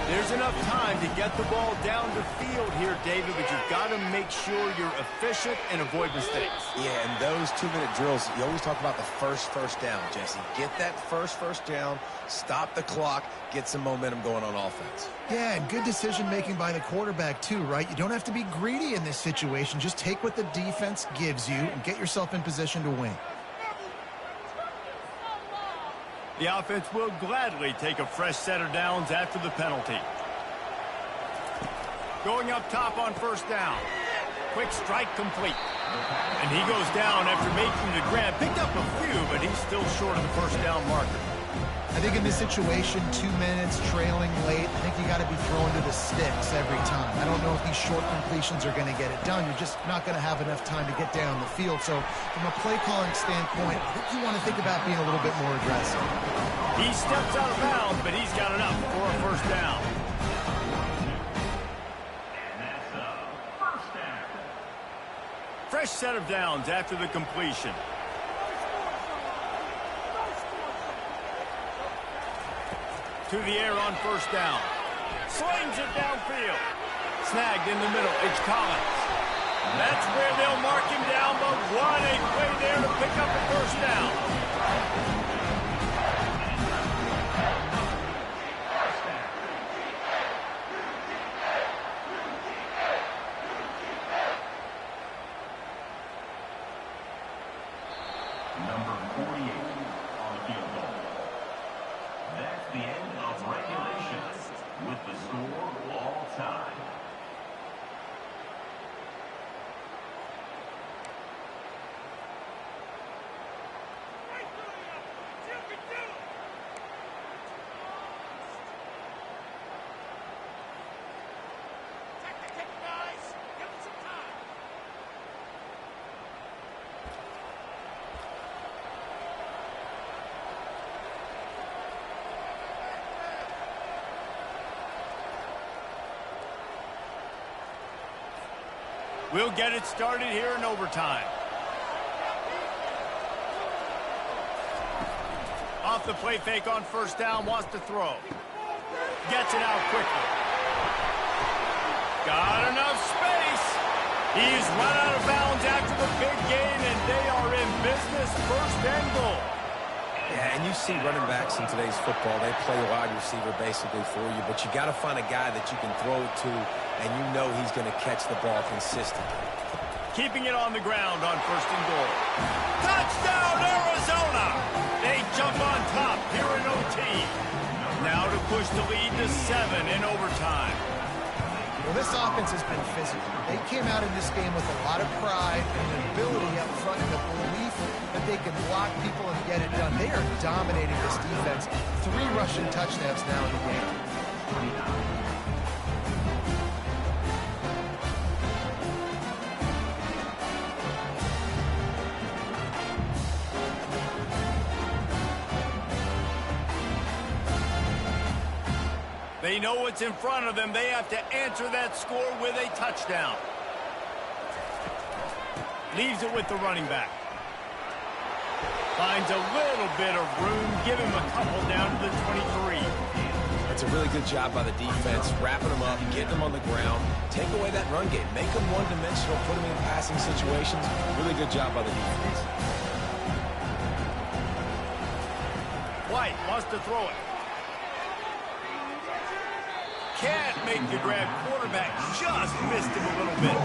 S1: There's enough time to get the ball down the field here, David, but you've got to make sure you're efficient and avoid mistakes.
S3: Yeah, and those 2-minute drills, you always talk about the first down, Jesse. Get that first down, stop the clock, get some momentum going on offense.
S2: Yeah, and good decision-making by the quarterback, too, right? You don't have to be greedy in this situation. Just take what the defense gives you and get yourself in position to win.
S1: The offense will gladly take a fresh set of downs after the penalty. Going up top on 1st down. Quick strike complete. And he goes down after making the grab. Picked up a few, but he's still short of the 1st down marker.
S2: I think in this situation, 2 minutes, trailing late, I think you got to be throwing to the sticks every time. I don't know if these short completions are going to get it done. You're just not going to have enough time to get down the field. So from a play calling standpoint, I think you want to think about being a little bit more aggressive.
S1: He steps out of bounds, but he's got enough for a 1st down. fresh set of downs after the completion. To the air on first down. Slings it downfield. Snagged in the middle. It's Collins. That's where they'll mark him down, but what a play there to pick up a first down.
S4: Number 48 on the field goal. That's the end of regulation with the score all time.
S1: We'll get it started here in overtime. Off the play fake on first down, wants to throw. Gets it out quickly. Got enough space. He's run out of bounds after the big gain, and they are in business, first and goal.
S3: Yeah, and you see running backs in today's football, they play wide receiver basically for you, but you got to find a guy that you can throw it to, and you know he's going to catch the ball consistently.
S1: Keeping it on the ground on first and goal. Touchdown, Arizona! They jump on top here in OT. Now to push the lead to 7 in overtime.
S2: Well, this offense has been physical. They came out in this game with a lot of pride and an ability up front and the belief that they can block people and get it done. They are dominating this defense. 3 rushing touchdowns now in the game.
S1: They know what's in front of them. They have to answer that score with a touchdown. Leaves it with the running back. Finds a little bit of room. Give him a couple down to the 23.
S3: That's a really good job by the defense, wrapping them up, getting them on the ground, take away that run game, make them one-dimensional, put them in passing situations. Really good job by the defense.
S1: White wants to throw it. Can't make the grab. Quarterback just missed him a little bit.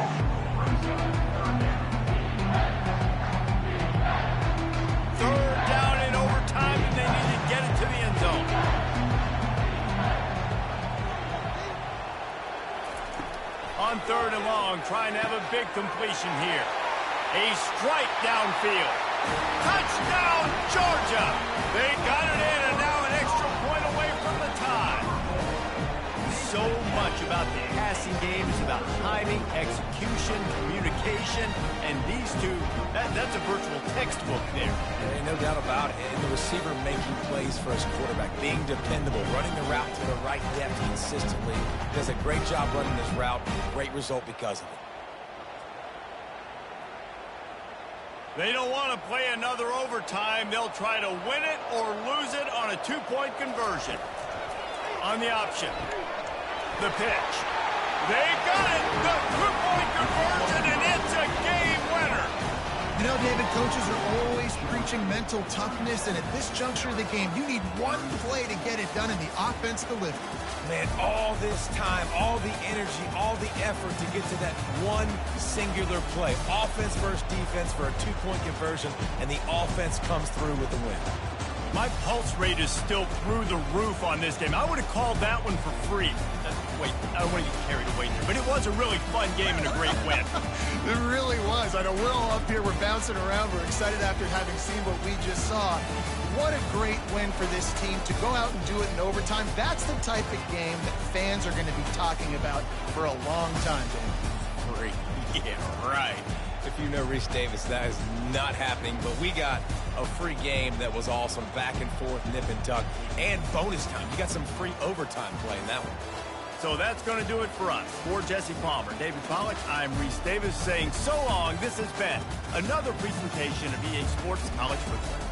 S1: Third down in overtime, and they need to get it to the end zone. On third and long, trying to have a big completion here. A strike downfield. Touchdown, Georgia! They got it in, and now an extra point away from the tie. So much about the passing game is about timing, execution, communication, and these two, that's a virtual textbook there.
S3: There ain't no doubt about it. And the receiver making plays for his quarterback, being dependable, running the route to the right depth consistently. Does a great job running this route. Great result because of it.
S1: They don't want to play another overtime. They'll try to win it or lose it on a 2-point conversion. On the option. The pitch. They got it! The 2-point conversion, and it's a game winner!
S2: You know, David, coaches are always preaching mental toughness, and at this juncture of the game, you need one play to get it done, and the offense delivered.
S3: Man, all this time, all the energy, all the effort to get to that one singular play. Offense versus defense for a 2-point conversion, and the offense comes through with the win.
S1: My pulse rate is still through the roof on this game. I would have called that one for free. Wait, I don't want to get carried away there, but it was a really fun game and a great win.
S2: It really was. I know we're all up here, we're bouncing around, we're excited after having seen what we just saw. What a great win for this team to go out and do it in overtime. That's the type of game that fans are going to be talking about for a long time, Dave.
S3: Free. Yeah, right. If you know Reese Davis, that is not happening, but we got a free game that was awesome, back and forth, nip and tuck, and bonus time. You got some free overtime play in that one.
S1: So that's going to do it for us. For Jesse Palmer, David Pollack, I'm Reese Davis saying so long. This has been another presentation of EA Sports College Football.